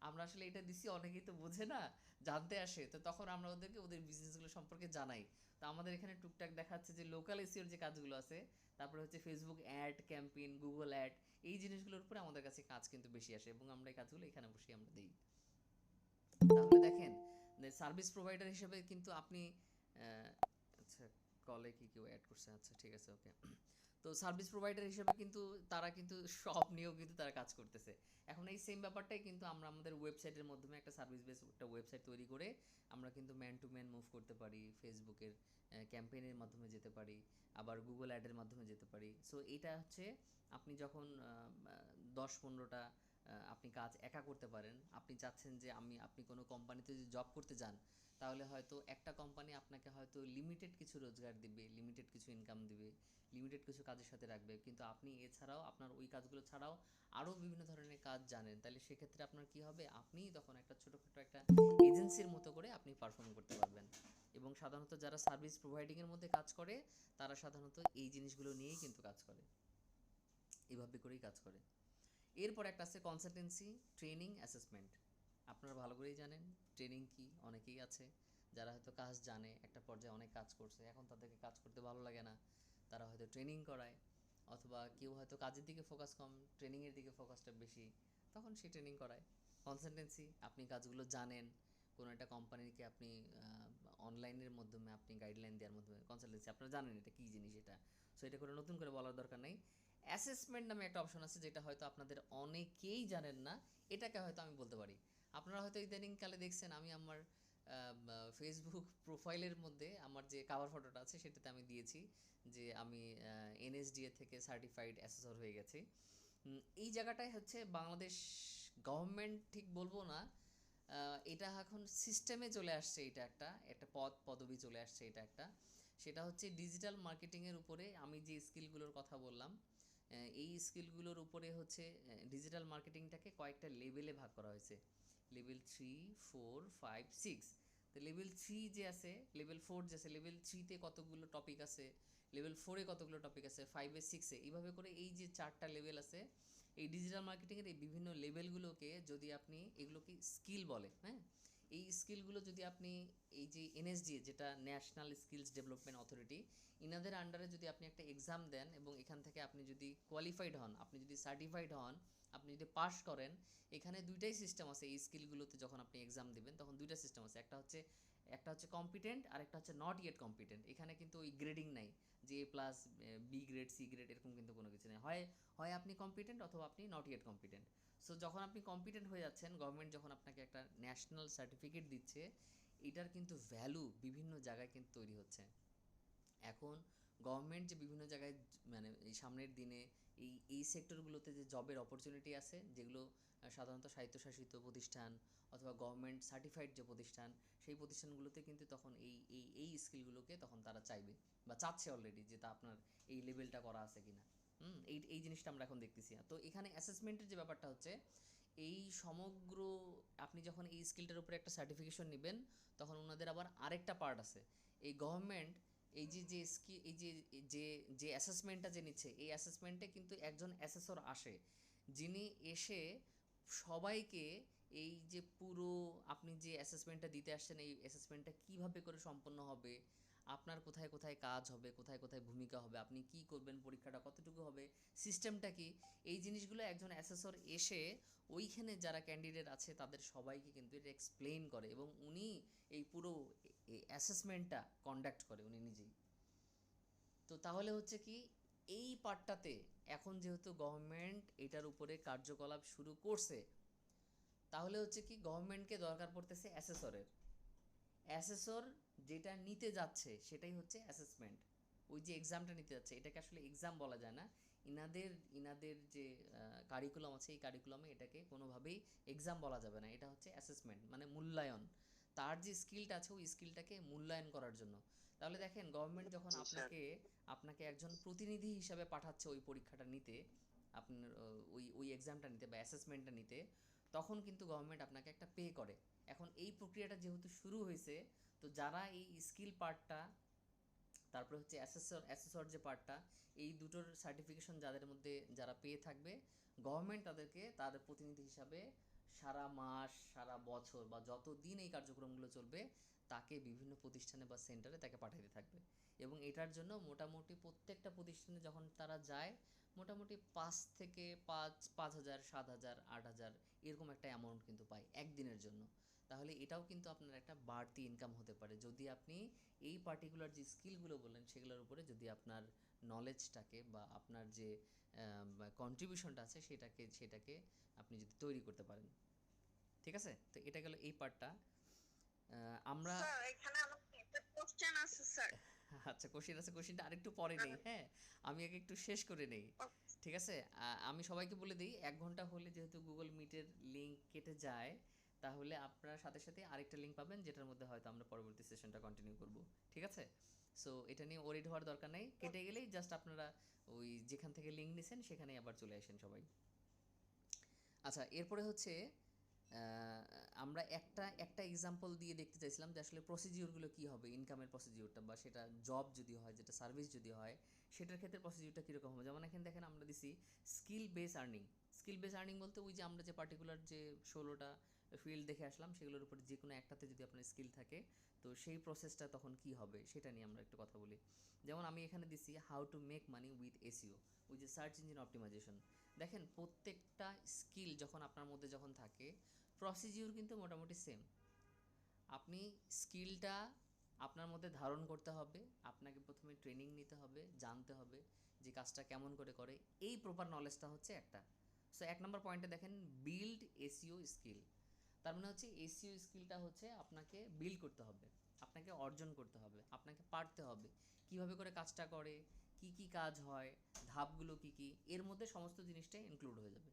আমরা আসলে এটা দিছি, অনেকেই তো বোঝে না, জানতে আসে, তো তখন আমরা ওদেরকে ওদের বিজনেসগুলো সম্পর্কে জানাই। তো আমাদের এখানে টুকটাক দেখা যাচ্ছে যে লোকাল এসিওর যে কাজগুলো আছে, তারপরে হচ্ছে Facebook ad campaign, Google ad, এই জিনিসগুলোর উপরে আমাদের কাছে কাজ কিন্তু বেশি আসে এবং আমরা এই কাজগুলো এখানে বসে আমরা দিই। তাহলে দেখেন, সার্ভিস প্রোভাইডার হিসেবে কিন্তু আপনি আচ্ছা, কলে কি কেউ অ্যাড করছে? আচ্ছা ঠিক আছে, ওকে। তো সার্ভিস প্রোভাইডার হিসেবে কিন্তু তারা কিন্তু সব নিয়েও কিন্তু তারা কাজ করতেছে। এখন এই সেম ব্যাপারটাই কিন্তু আমরা আমাদের ওয়েবসাইটের মাধ্যমে একটা সার্ভিস বেস একটা ওয়েবসাইট তৈরি করে আমরা কিন্তু ম্যান টু ম্যান মুভ করতে পারি, ফেসবুকের ক্যাম্পেইনের মাধ্যমে যেতে পারি, আবার গুগল অ্যাডের মাধ্যমে যেতে পারি। সো এটা হচ্ছে আপনি যখন 10-15টা আপনি কাজ একা করতে পারেন, আপনি চাচ্ছেন যে আপনি কোনো কোম্পানিতে যদি জব করতে যান, তাহলে হয়তো একটা কোম্পানি আপনাকে হয়তো লিমিটেড কিছু রোজগার দিবে, লিমিটেড কিছু ইনকাম দিবে, লিমিটেড কিছু কাজের সাথে রাখবে, কিন্তু আপনি এছাড়াও আপনার ওই কাজগুলো ছাড়াও আরও বিভিন্ন ধরনের কাজ জানেন, তাহলে সেক্ষেত্রে আপনার কি হবে, আপনিই তখন একটা ছোটোখাটো একটা এজেন্সির মতো করে আপনি পারফর্ম করতে পারবেন। এবং সাধারণত যারা সার্ভিস প্রোভাইডিংয়ের মধ্যে কাজ করে তারা সাধারণত এই জিনিসগুলো নিয়েই কিন্তু কাজ করে, এইভাবে করেই কাজ করে। এরপর একটা আছে কনসালটেন্সি, ট্রেনিং, অ্যাসেসমেন্ট। আপনারা ভালো করেই জানেন ট্রেনিং কি, অনেকেই আছে যারা হয়তো কাজ জানে, একটা পর্যায়ে অনেক কাজ করছে, এখন তাদেরকে কাজ করতে ভালো লাগে না, তারা হয়তো ট্রেনিং করায়। অথবা কেউ হয়তো কাজের দিকে ফোকাস কম, ট্রেনিংয়ের দিকে ফোকাসটা বেশি, তখন সে ট্রেনিং করায়। কনসালটেন্সি, আপনি কাজগুলো জানেন, কোনো একটা কোম্পানিকে আপনি অনলাইনের মাধ্যমে আপনি গাইডলাইন দেওয়ার মাধ্যমে কনসালটেন্সি, আপনারা জানেন এটা কী জিনিস এটা, সো এটা করে নতুন করে বলার দরকার নেই। অ্যাসেসমেন্ট নামে একটা অপশন আছে যেটা হয়তো আপনাদের অনেকেই জানেন না, এটাকে হয়তো আমি বলতে পারি। আপনারা হয়তো ইদানিংকালে দেখছেন আমি আমার ফেসবুক প্রোফাইলের মধ্যে আমার যে কাভার ফটোটা আছে সেটাতে আমি দিয়েছি যে আমি এনএসডিএ থেকে সার্টিফাইড অ্যাসেসর হয়ে গেছি। এই জায়গাটায় হচ্ছে বাংলাদেশ গভর্নমেন্ট ঠিক বলবো না, এটা এখন সিস্টেমে চলে আসছে, এটা একটা একটা পদবি চলে আসছে, এটা একটা, সেটা হচ্ছে ডিজিটাল মার্কেটিংয়ের উপরে আমি যে স্কিলগুলোর কথা বললাম, এই স্কিলগুলোর উপরে হচ্ছে ডিজিটাল মার্কেটিংটাকে কয়েকটা লেভেলে ভাগ করা হয়েছে, লেভেল 3, 4, 5, 6। তো লেভেল 3 যে আছে, লেভেল 4 যে আছে, লেভেল 3-তে কতগুলো টপিক আছে, লেভেল 4-এ কতগুলো টপিক আছে, 5-এ 6-এ, এইভাবে করে এই যে 4টা লেভেল আছে, এই ডিজিটাল মার্কেটিংয়ের এই বিভিন্ন লেভেলগুলোকে যদি আপনি, এগুলোকে স্কিল বলে, হ্যাঁ, এই স্কিলগুলো যদি আপনি এই যে এনএসডি যেটা ন্যাশনাল স্কিলস ডেভেলপমেন্ট অথরিটি, ইনাদের আন্ডারে যদি আপনি একটা এক্সাম দেন এবং এখান থেকে আপনি যদি কোয়ালিফাইড হন, আপনি যদি সার্টিফাইড হন, আপনি যদি পাস করেন, এখানে দুইটাই সিস্টেম আছে এই স্কিলগুলোতে, যখন আপনি এক্সাম দেবেন তখন দুইটা সিস্টেম আছে, একটা হচ্ছে কম্পিটেন্ট আর একটা হচ্ছে নট ইয়েট কম্পিটেন্ট। এখানে কিন্তু ওই গ্রেডিং নাই যে A plus, B grade, C grade, এরকম কিন্তু কোনো কিছু নেই, হয় হয় আপনি কম্পিটেন্ট অথবা আপনি নট ইয়েট কম্পিটেন্ট। সো যখন আপনি কম্পিটেন্ট হয়ে যাচ্ছেন, গভর্নমেন্ট যখন আপনাকে একটা ন্যাশনাল সার্টিফিকেট দিচ্ছে, এটার কিন্তু ভ্যালু বিভিন্ন জায়গায় কিন্তু তৈরি হচ্ছে। এখন গভর্নমেন্ট যে বিভিন্ন জায়গায় মানে এই সামনের দিনে এই সেক্টরগুলোতে যে জবের অপরচুনিটি আছে, যেগুলো সাধারণত স্বায়ত্তশাসিত প্রতিষ্ঠান অথবা গভর্নমেন্ট সার্টিফাইড যে প্রতিষ্ঠান, সেই প্রতিষ্ঠানগুলোতে কিন্তু তখন এই স্কিলগুলোকে তখন তারা চাইবে বা চাচ্ছে অলরেডি, যে তা আপনার এই লেভেলটা করা আছে কিনা। এই জিনিসটা আমরা এখন দেখতেছি। তো এখানে অ্যাসেসমেন্টের যে ব্যাপারটা হচ্ছে, এই সমগ্র আপনি যখন এই স্কিলটার উপরে একটা সার্টিফিকেশন নেবেন, তখন ওনাদের আবার আরেকটা পার্ট আছে, এই গভর্নমেন্ট এই যে স্কি এই যে যে যে অ্যাসেসমেন্টটা যে নিচ্ছে, এই অ্যাসেসমেন্টে কিন্তু একজন অ্যাসেসর আসে, যিনি এসে সবাইকে এই যে পুরো আপনি যে অ্যাসেসমেন্টটা দিতে আসছেন, এই অ্যাসেসমেন্টটা কীভাবে করে সম্পন্ন হবে, আপনার কোথায় কোথায় কাজ হবে, কোথায় কোথায় ভূমিকা হবে, আপনি কি করবেন, পরীক্ষাটা কতটুকু হবে, সিস্টেমটা কি, এই জিনিসগুলো একজন অ্যাসেসর এসে ওইখানে যারা ক্যান্ডিডেট আছে তাদের সবাইকে কিন্তু এটা এক্সপ্লেইন করে, এবং উনি এই পুরো অ্যাসেসমেন্টটা কন্ডাক্ট করে উনি নিজেই। তো তাহলে হচ্ছে কি, এই পার্টটাতে এখন যেহেতু গভর্নমেন্ট এটার উপরে কার্যকলাপ শুরু করছে, তাহলে হচ্ছে কি গভর্নমেন্টকে দরকার পড়তেছে অ্যাসেসরের। অ্যাসেসর যেটা নিতে যাচ্ছে সেটাই হচ্ছে অ্যাসেসমেন্ট। ওই যে এক্সামটা নিতে যাচ্ছে এটাকে আসলে এক্সাম বলা যায় না। ইনাদের ইনাদের যে কারিকুলাম আছে এই কারিকুলামে এটাকে কোনোভাবেই এক্সাম বলা যাবে না, এটা হচ্ছে অ্যাসেসমেন্ট মানে মূল্যায়ন। তার যে স্কিলটা আছে ওই স্কিলটাকে মূল্যায়ন করার জন্য। তাহলে দেখেন গভর্নমেন্ট যখন জি স্যার। আপনাকে আপনাকে একজন প্রতিনিধি হিসাবে পাঠাচ্ছে ওই পরীক্ষাটা নিতে, আপনার ওই ওই এক্সামটা নিতে বা অ্যাসেসমেন্টটা নিতে, তখন কিন্তু গভর্নমেন্ট আপনাকে একটা পে করে। এখন এই প্রক্রিয়াটা যেহেতু শুরু হয়েছে, তো যারা এই স্কিল পার্টটা, তারপরে হচ্ছে অ্যাসেসর যে পার্টটা, এই দুটোর সার্টিফিকেশন যাদের মধ্যে যারা পেয়ে থাকবে, গভর্নমেন্ট তাদেরকে তাদের প্রতিনিধি হিসাবে সারা মাস সারা বছর বা যত দিন এই কার্যক্রমগুলো চলবে তাকে বিভিন্ন প্রতিষ্ঠানে বা সেন্টারে তাকে পাঠাতে থাকবে। এবং এটার জন্য মোটামুটি প্রত্যেকটা প্রতিষ্ঠানে যখন তারা যায়, মোটামুটি 5 থেকে 5 5,000 7,000 8,000 এরকম একটা অ্যামাউন্ট কিন্তু পায় একদিনের জন্য। তাহলে এটাও কিন্তু আপনার একটা বাড়তি ইনকাম হতে পারে যদি আপনি এই পার্টিকুলার যে স্কিলগুলো বললেন সেগুলোর উপরে যদি আপনার নলেজটাকে বা আপনার যে কন্ট্রিবিউশনটা আছে সেটাকে আপনি যদি তৈরি করতে পারেন। ঠিক আছে, তো এটা গেল এই পার্টটা। আমরা স্যার এখানে আমার একটা কোশ্চেন আছে স্যার। আচ্ছা, কোশ্চেন আছে, কোশ্চেনটা আরেকটু পরে নেই, হ্যাঁ, আমি আগে একটু শেষ করে নেই। ঠিক আছে, আমি সবাইকে বলে দিই 1 ঘন্টা হলে যেহেতু গুগল মিটের লিঙ্ক কেটে যায়, তাহলে আপনারা সাথে সাথে আরেকটা লিঙ্ক পাবেন যেটার মধ্যে হয়তো আমরা পরবর্তী সেশনটা কন্টিনিউ করব। ঠিক আছে, সো এটা নিয়ে ওরিড হওয়ার দরকার নেই, কেটে গেলেই জাস্ট আপনারা ওই যেখান থেকে লিঙ্ক নিছেন সেখানেই আবার চলে আসেন সবাই। আচ্ছা, এরপরে হচ্ছে আমরা একটা একটা এক্সাম্পল দিয়ে দেখতে চাইছিলাম যে আসলে প্রসিডিউরগুলো কী হবে, ইনকামের প্রসিডিউরটা, বা সেটা জব যদি হয়, যেটা সার্ভিস যদি হয় সেটার ক্ষেত্রে প্রসিডিউরটা কীরকম হবে। যেমন এখানে দেখেন আমরা দিছি skill base earning. Skill base earning বলতে ওই যে আমরা যে পার্টিকুলার যে 16টা ফিল্ড দেখে আসলাম সেগুলোর উপর যে কোনো একটাতে যদি আপনার স্কিল থাকে, তো সেই প্রসেসটা তখন কি হবে সেটা নিয়ে আমরা একটু কথা বলি। যেমন আমি এখানে দিছি how to make money with SEO, ওই যে সার্চ ইঞ্জিন অপটিমাইজেশন। দেখেন প্রত্যেকটা স্কিল যখন আপনার মধ্যে যখন থাকে, প্রসিডিউর কিন্তু মোটামুটি সেম। আপনি স্কিলটা আপনার মধ্যে ধারণ করতে হবে, আপনাকে প্রথমে ট্রেনিং নিতে হবে, জানতে হবে যে কাজটা কেমন করে করে, এই প্রপার নলেজটা হচ্ছে একটা। সো 1 নম্বর পয়েন্টে দেখেন বিল্ড এসইও স্কিল। তার মানে হচ্ছে এসইও স্কিলটা হচ্ছে আপনাকে বিল্ড করতে হবে, আপনাকে অর্জন করতে হবে, আপনাকে পারতে হবে কিভাবে করে কাজটা করে, কি কি কাজ হয়, ধাপগুলো কি কি, এর মধ্যে সমস্ত জিনিসটাই ইনক্লুড হয়ে যাবে।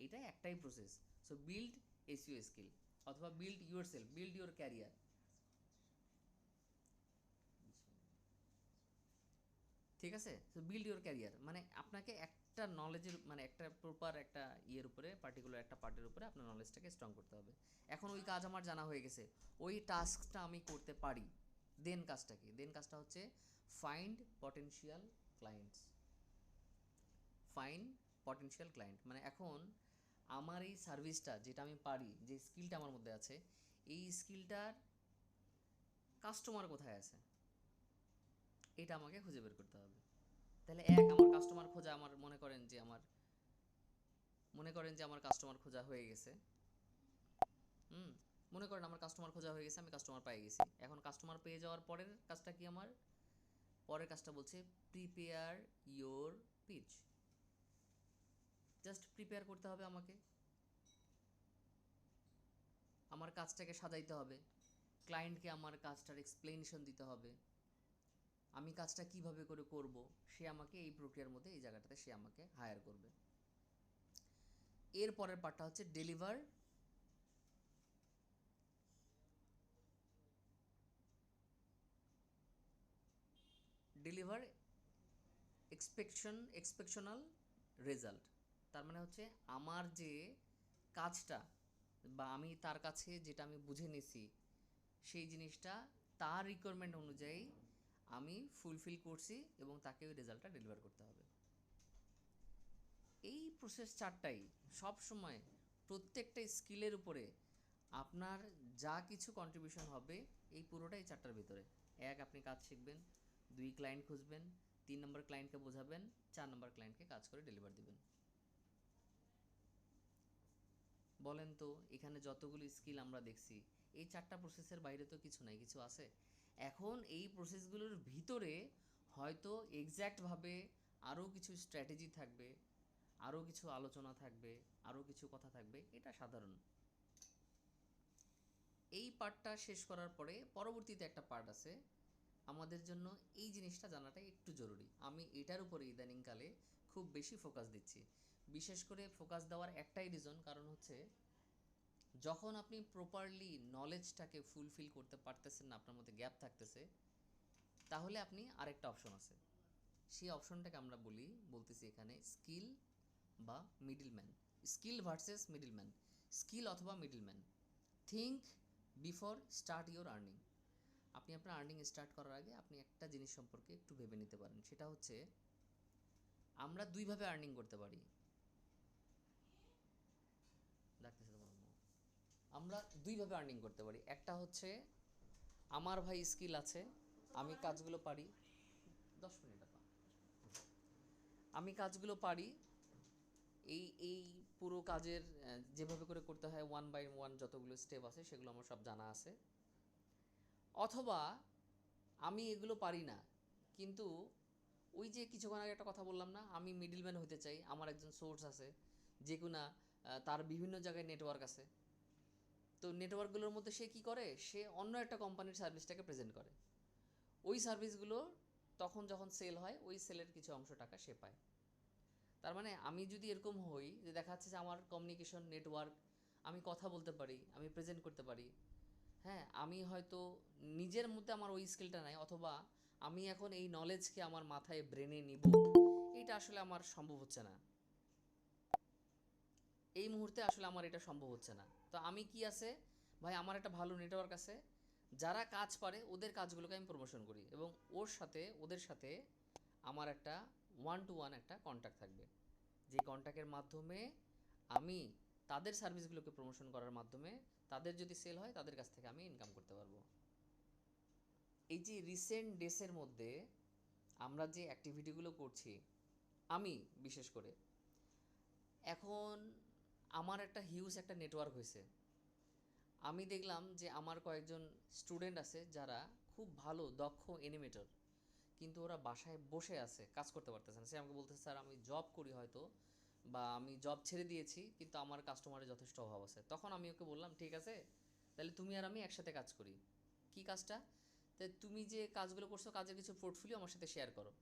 এইটাই একটাই process. So build SEO skill, অথবা build yourself, build your career. ঠিক আছে, তো বিল্ড ইউর ক্যারিয়ার মানে আপনাকে একটা নলেজের মানে একটা প্রপার একটা ইয়ের উপরে, পার্টিকুলার একটা পার্টের উপরে আপনার নলেজটাকে স্ট্রং করতে হবে। এখন ওই কাজ আমার জানা হয়ে গেছে, ওই টাস্কটা আমি করতে পারি, দেন কাজটা কি, দেন কাজটা হচ্ছে find potential clients. Find potential client মানে এখন আমার এই সার্ভিসটা যেটা আমি পারি, যে স্কিলটা আমার মধ্যে আছে, এই স্কিলটার কাস্টমার কোথায় আছে এটা আমাকে খুঁজে বের করতে হবে। তাহলে আমার কাস্টমার খোঁজা, আমার মনে করেন যে আমার কাস্টমার খোঁজা হয়ে গেছে। হুম, মনে করেন আমার কাস্টমার খোঁজা হয়ে গেছে, আমি কাস্টমার পেয়ে গেছি। এখন কাস্টমার পেয়ে যাওয়ার পরের কাজটা কি, আমার পরের কাজটা বলছে prepare your pitch. Just prepare করতে হবে আমাকে, আমার কাজটাকে সাজাইতে হবে, ক্লায়েন্টকে আমার কাজটার এক্সপ্লেনেশন দিতে হবে, আমি কাজটা কিভাবে করে করব, সে আমাকে এই প্রক্রিয়ার মধ্যে এই জায়গাটাতে সে আমাকে হায়ার করবে। এর পরের পার্টটা হচ্ছে ডেলিভার ডেলিভার এক্সপেকশনাল রেজাল্ট। তার মানে হচ্ছে আমার যে কাজটা বা আমি তার কাছে যেটা আমি বুঝে নিছি সেই জিনিসটা তার রিকোয়ারমেন্ট অনুযায়ী আমি ফুলফিল করছি এবং তাকে ওই রেজাল্টটা ডেলিভার করতে হবে। এই প্রসেস চারটাই সব সময় প্রত্যেকটা স্কিলের উপরে আপনার যা কিছু কন্ট্রিবিউশন হবে এই পুরোটাই চারটার ভিতরে। এক, আপনি কাজ শিখবেন। 2, ক্লায়েন্ট খুঁজবেন। 3 নম্বর, ক্লায়েন্টকে বোঝাবেন। 4 নম্বর, ক্লায়েন্টকে কাজ করে ডেলিভার দিবেন। বলেন তো এখানে যতগুলো স্কিল আমরা দেখছি এই চারটা প্রসেসের বাইরে তো কিছু নাই, কিছু আছে? এখন এই প্রসেসগুলোর ভিতরে হয়তো এক্স্যাক্টভাবে আরও কিছু স্ট্র্যাটেজি থাকবে, আরও কিছু আলোচনা থাকবে, আরও কিছু কথা থাকবে, এটা সাধারণ। এই পার্টটা শেষ করার পরে পরবর্তীতে একটা পার্ট আছে আমাদের জন্য এই জিনিসটা জানাটা একটু জরুরি। আমি এটার উপরে ইদানিংকালে খুব বেশি ফোকাস দিচ্ছি। বিশেষ করে ফোকাস দেওয়ার একটাই রিজন, কারণ হচ্ছে যখন আপনি প্রপারলি নলেজটাকে ফুলফিল করতে পারতেছেন না, আপনার মধ্যে গ্যাপ থাকতেছে, তাহলে আপনি আরেকটা অপশন আছে। সেই অপশনটাকে আমরা বলতেছি এখানে স্কিল বা middleman. Skill versus middleman, skill অথবা middleman. Think before start your earning. আপনি আপনার আর্নিং স্টার্ট করার আগে আপনি একটা জিনিস সম্পর্কে একটু ভেবে নিতে পারেন, সেটা হচ্ছে আমরা দুইভাবে আর্নিং করতে পারি। ডাকতেছে তোমার আম্মু। আমরা দুইভাবে আর্নিং করতে পারি। একটা হচ্ছে আমার ভাই স্কিল আছে, আমি কাজগুলো পারি। 10 মিনিট আপা। আমি কাজগুলো পারি, এই এই পুরো কাজের যেভাবে করে করতে হয় 1 by 1 যতগুলো স্টেপ আছে সেগুলো আমার সব জানা আছে। অথবা আমি এগুলো পারি না, কিন্তু ওই যে কিছুক্ষণ আগে একটা কথা বললাম না, আমি মিডলম্যান হতে চাই, আমার একজন সোর্স আছে, যে কিনা তার বিভিন্ন জায়গায় নেটওয়ার্ক আছে। তো নেটওয়ার্কগুলোর মধ্যে সে কী করে, সে অন্য একটা কোম্পানির সার্ভিসটাকে প্রেজেন্ট করে। ওই সার্ভিসগুলো তখন যখন সেল হয়, ওই সেলের কিছু অংশ টাকা সে পায়। তার মানে আমি যদি এরকম হই যে দেখা যাচ্ছে যে আমার কমিউনিকেশন নেটওয়ার্ক, আমি কথা বলতে পারি, আমি প্রেজেন্ট করতে পারি, হ্যাঁ, আমি হয়তো নিজের মধ্যে আমার ওই স্কিলটা নাই, অথবা আমি এখন এই নলেজকে আমার মাথায় ব্রেনে নিব, এটা আসলে আমার সম্ভব হচ্ছে না। এই মুহূর্তে আসলে আমার এটা সম্ভব হচ্ছে না। তো আমি কি আছে, ভাই আমার একটা ভালো নেটওয়ার্ক আছে, যারা কাজ পারে ওদের কাজগুলোকে আমি প্রমোশন করি, এবং ওদের সাথে আমার একটা 1 to 1 একটা কন্ট্যাক্ট থাকবে, যে কন্ট্যাক্টের মাধ্যমে আমি তাদের সার্ভিসগুলোকে প্রমোশন করার মাধ্যমে তাদের যদি সেল হয় তাদের কাছ থেকে আমি ইনকাম করতে পারবো। এই যে রিসেন্ট ডেসের মধ্যে আমরা যে অ্যাক্টিভিটিগুলো করছি, আমি বিশেষ করে এখন আমার একটা হিউজ একটা নেটওয়ার্ক হয়েছে। আমি দেখলাম যে আমার কয়েকজন স্টুডেন্ট আছে যারা খুব ভালো দক্ষ অ্যানিমেটর, কিন্তু ওরা বাসায় বসে আছে, কাজ করতে পারতেছে না। সে আমাকে বলতেছে, স্যার আমি জব করি হয়তো, বা আমি জব ছেড়ে দিয়েছি, কিন্তু আমার কাস্টমারের যথেষ্ট অভাব আছে। তখন আমি ওকে বললাম, ঠিক আছে তাহলে তুমি আর আমি একসাথে কাজ করি। কি কাজটা? তাই তুমি যে কাজগুলো করছো, কাজের কিছু পোর্টফোলিও আমার সাথে শেয়ার করো।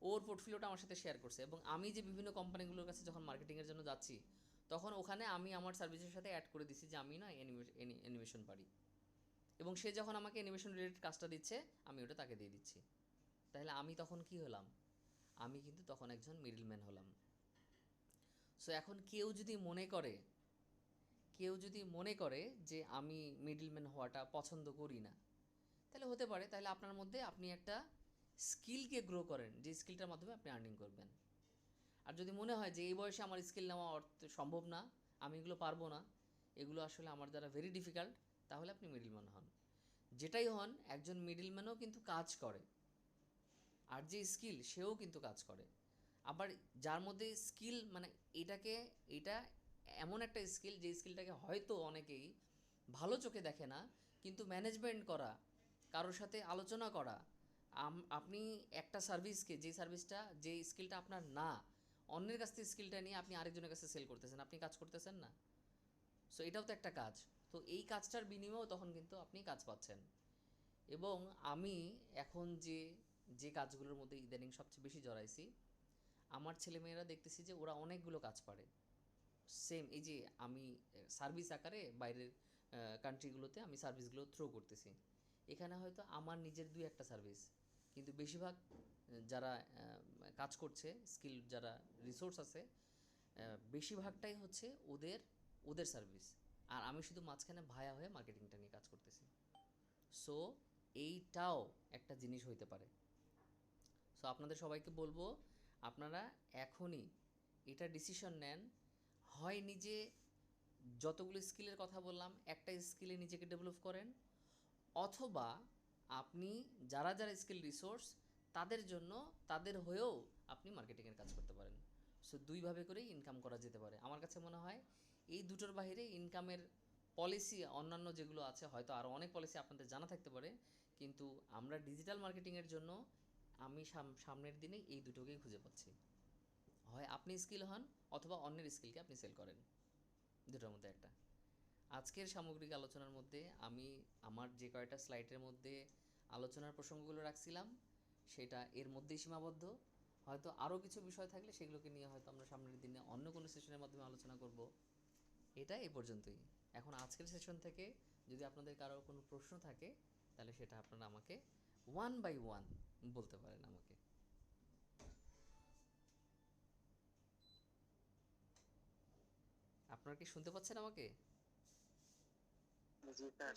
ওর পোর্টফোলিওটা আমার সাথে শেয়ার করছে, এবং আমি যে বিভিন্ন কোম্পানিগুলোর কাছে যখন মার্কেটিংয়ের জন্য যাচ্ছি, তখন ওখানে আমি আমার সার্ভিসের সাথে অ্যাড করে দিছি যে আমি না অ্যানিমেশন পারি, এবং সে যখন আমাকে অ্যানিমেশন রিলেটেড কাজটা দিচ্ছে, আমি ওটা তাকে দিয়ে দিচ্ছি। তাহলে আমি তখন কি হলাম? আমি কিন্তু তখন একজন মিডলম্যান হলাম। সো এখন কেউ যদি মনে করে যে আমি মিডলম্যান হওয়াটা পছন্দ করি না, তাহলে হতে পারে, তাহলে আপনার মধ্যে আপনি একটা স্কিলকে গ্রো করেন, যে স্কিলটার মাধ্যমে আপনি আর্নিং করবেন। আর যদি মনে হয় যে এই বয়সে আমার স্কিল নেওয়া সম্ভব না, আমি এগুলো পারবো না, এগুলো আসলে আমার দ্বারা ভেরি ডিফিকাল্ট, তাহলে আপনি মিডলম্যান হন। যেটাই হন, একজন মিডলম্যানও কিন্তু কাজ করে, আর যে স্কিল সেও কিন্তু কাজ করে। আবার যার মধ্যে স্কিল, মানে এটা এমন একটা স্কিল, যে স্কিলটাকে হয়তো অনেকেই ভালো চোখে দেখে না, কিন্তু ম্যানেজমেন্ট করা, কারোর সাথে আলোচনা করা, আপনি একটা সার্ভিসকে, যে স্কিলটা আপনার না, অন্যের কাছ থেকে স্কিলটা নিয়ে আপনি আরেকজনের কাছে সেল করতেছেন, আপনি কাজ করতেছেন না। সো এটাও তো একটা কাজ। তো এই কাজটার বিনিময়েও তখন কিন্তু আপনি কাজ পাচ্ছেন। এবং আমি এখন যে যে কাজগুলোর মধ্যে ইদানিং সবচেয়ে বেশি জড়াইছি, আমার ছেলেমেয়েরা দেখতেছি যে ওরা অনেকগুলো কাজ পারে। সেম এই যে আমি সার্ভিস আকারে বাইরের কান্ট্রিগুলোতে আমি সার্ভিসগুলো থ্রো করতেছি, এখানে হয়তো আমার নিজের 2-1টা সার্ভিস, কিন্তু বেশিরভাগ যারা কাজ করছে, স্কিল যারা রিসোর্স আছে, বেশিরভাগটাই হচ্ছে ওদের সার্ভিস, আর আমি শুধু মাঝখানে ভায়া হয়ে মার্কেটিংটা নিয়ে কাজ করতেছি। সো এইটাও একটা জিনিস হইতে পারে। সো আপনাদের সবাইকে বলবো, আপনারা এখনই এটা ডিসিশন নেন, হয় নিজে যতগুলো স্কিলের কথা বললাম একটা স্কিলে নিজেকে ডেভেলপ করেন, অথবা আপনি যারা যারা স্কিল রিসোর্স তাদের হয়েও আপনি মার্কেটিংয়ের কাজ করতে পারেন। সো দুইভাবে করেই ইনকাম করা যেতে পারে। আমার কাছে মনে হয় এই দুটোর বাইরে ইনকামের পলিসি অন্যান্য যেগুলো আছে, হয়তো আরও অনেক পলিসি আপনাদের জানা থাকতে পারে, কিন্তু আমরা ডিজিটাল মার্কেটিংয়ের জন্য আমি সামনের দিনে এই দুটোকেই খুঁজে পাচ্ছি। হয় আপনি স্কিল হন, অথবা অন্যের স্কিলকে আপনি সেল করেন, দুটোর মধ্যে একটা। আজকের সামগ্রিক আলোচনার মধ্যে আমি আমার যে কয়টা স্লাইডের মধ্যে আলোচনার প্রসঙ্গগুলো রাখছিলাম সেটা এর মধ্যেই সীমাবদ্ধ। হয়তো আরও কিছু বিষয় থাকলে সেগুলোকে নিয়ে হয়তো আমরা সামনের দিনে অন্য কোনো সেশনের মাধ্যমে আলোচনা করব। এটা এই পর্যন্তই। এখন আজকের সেশন থেকে যদি আপনাদের কারো কোনো প্রশ্ন থাকে তাহলে সেটা আপনারা আমাকে ওয়ান বাই ওয়ান বলতে পারেন আমাকে। আপনারা কি শুনতে পাচ্ছেন আমাকে? জি স্যার,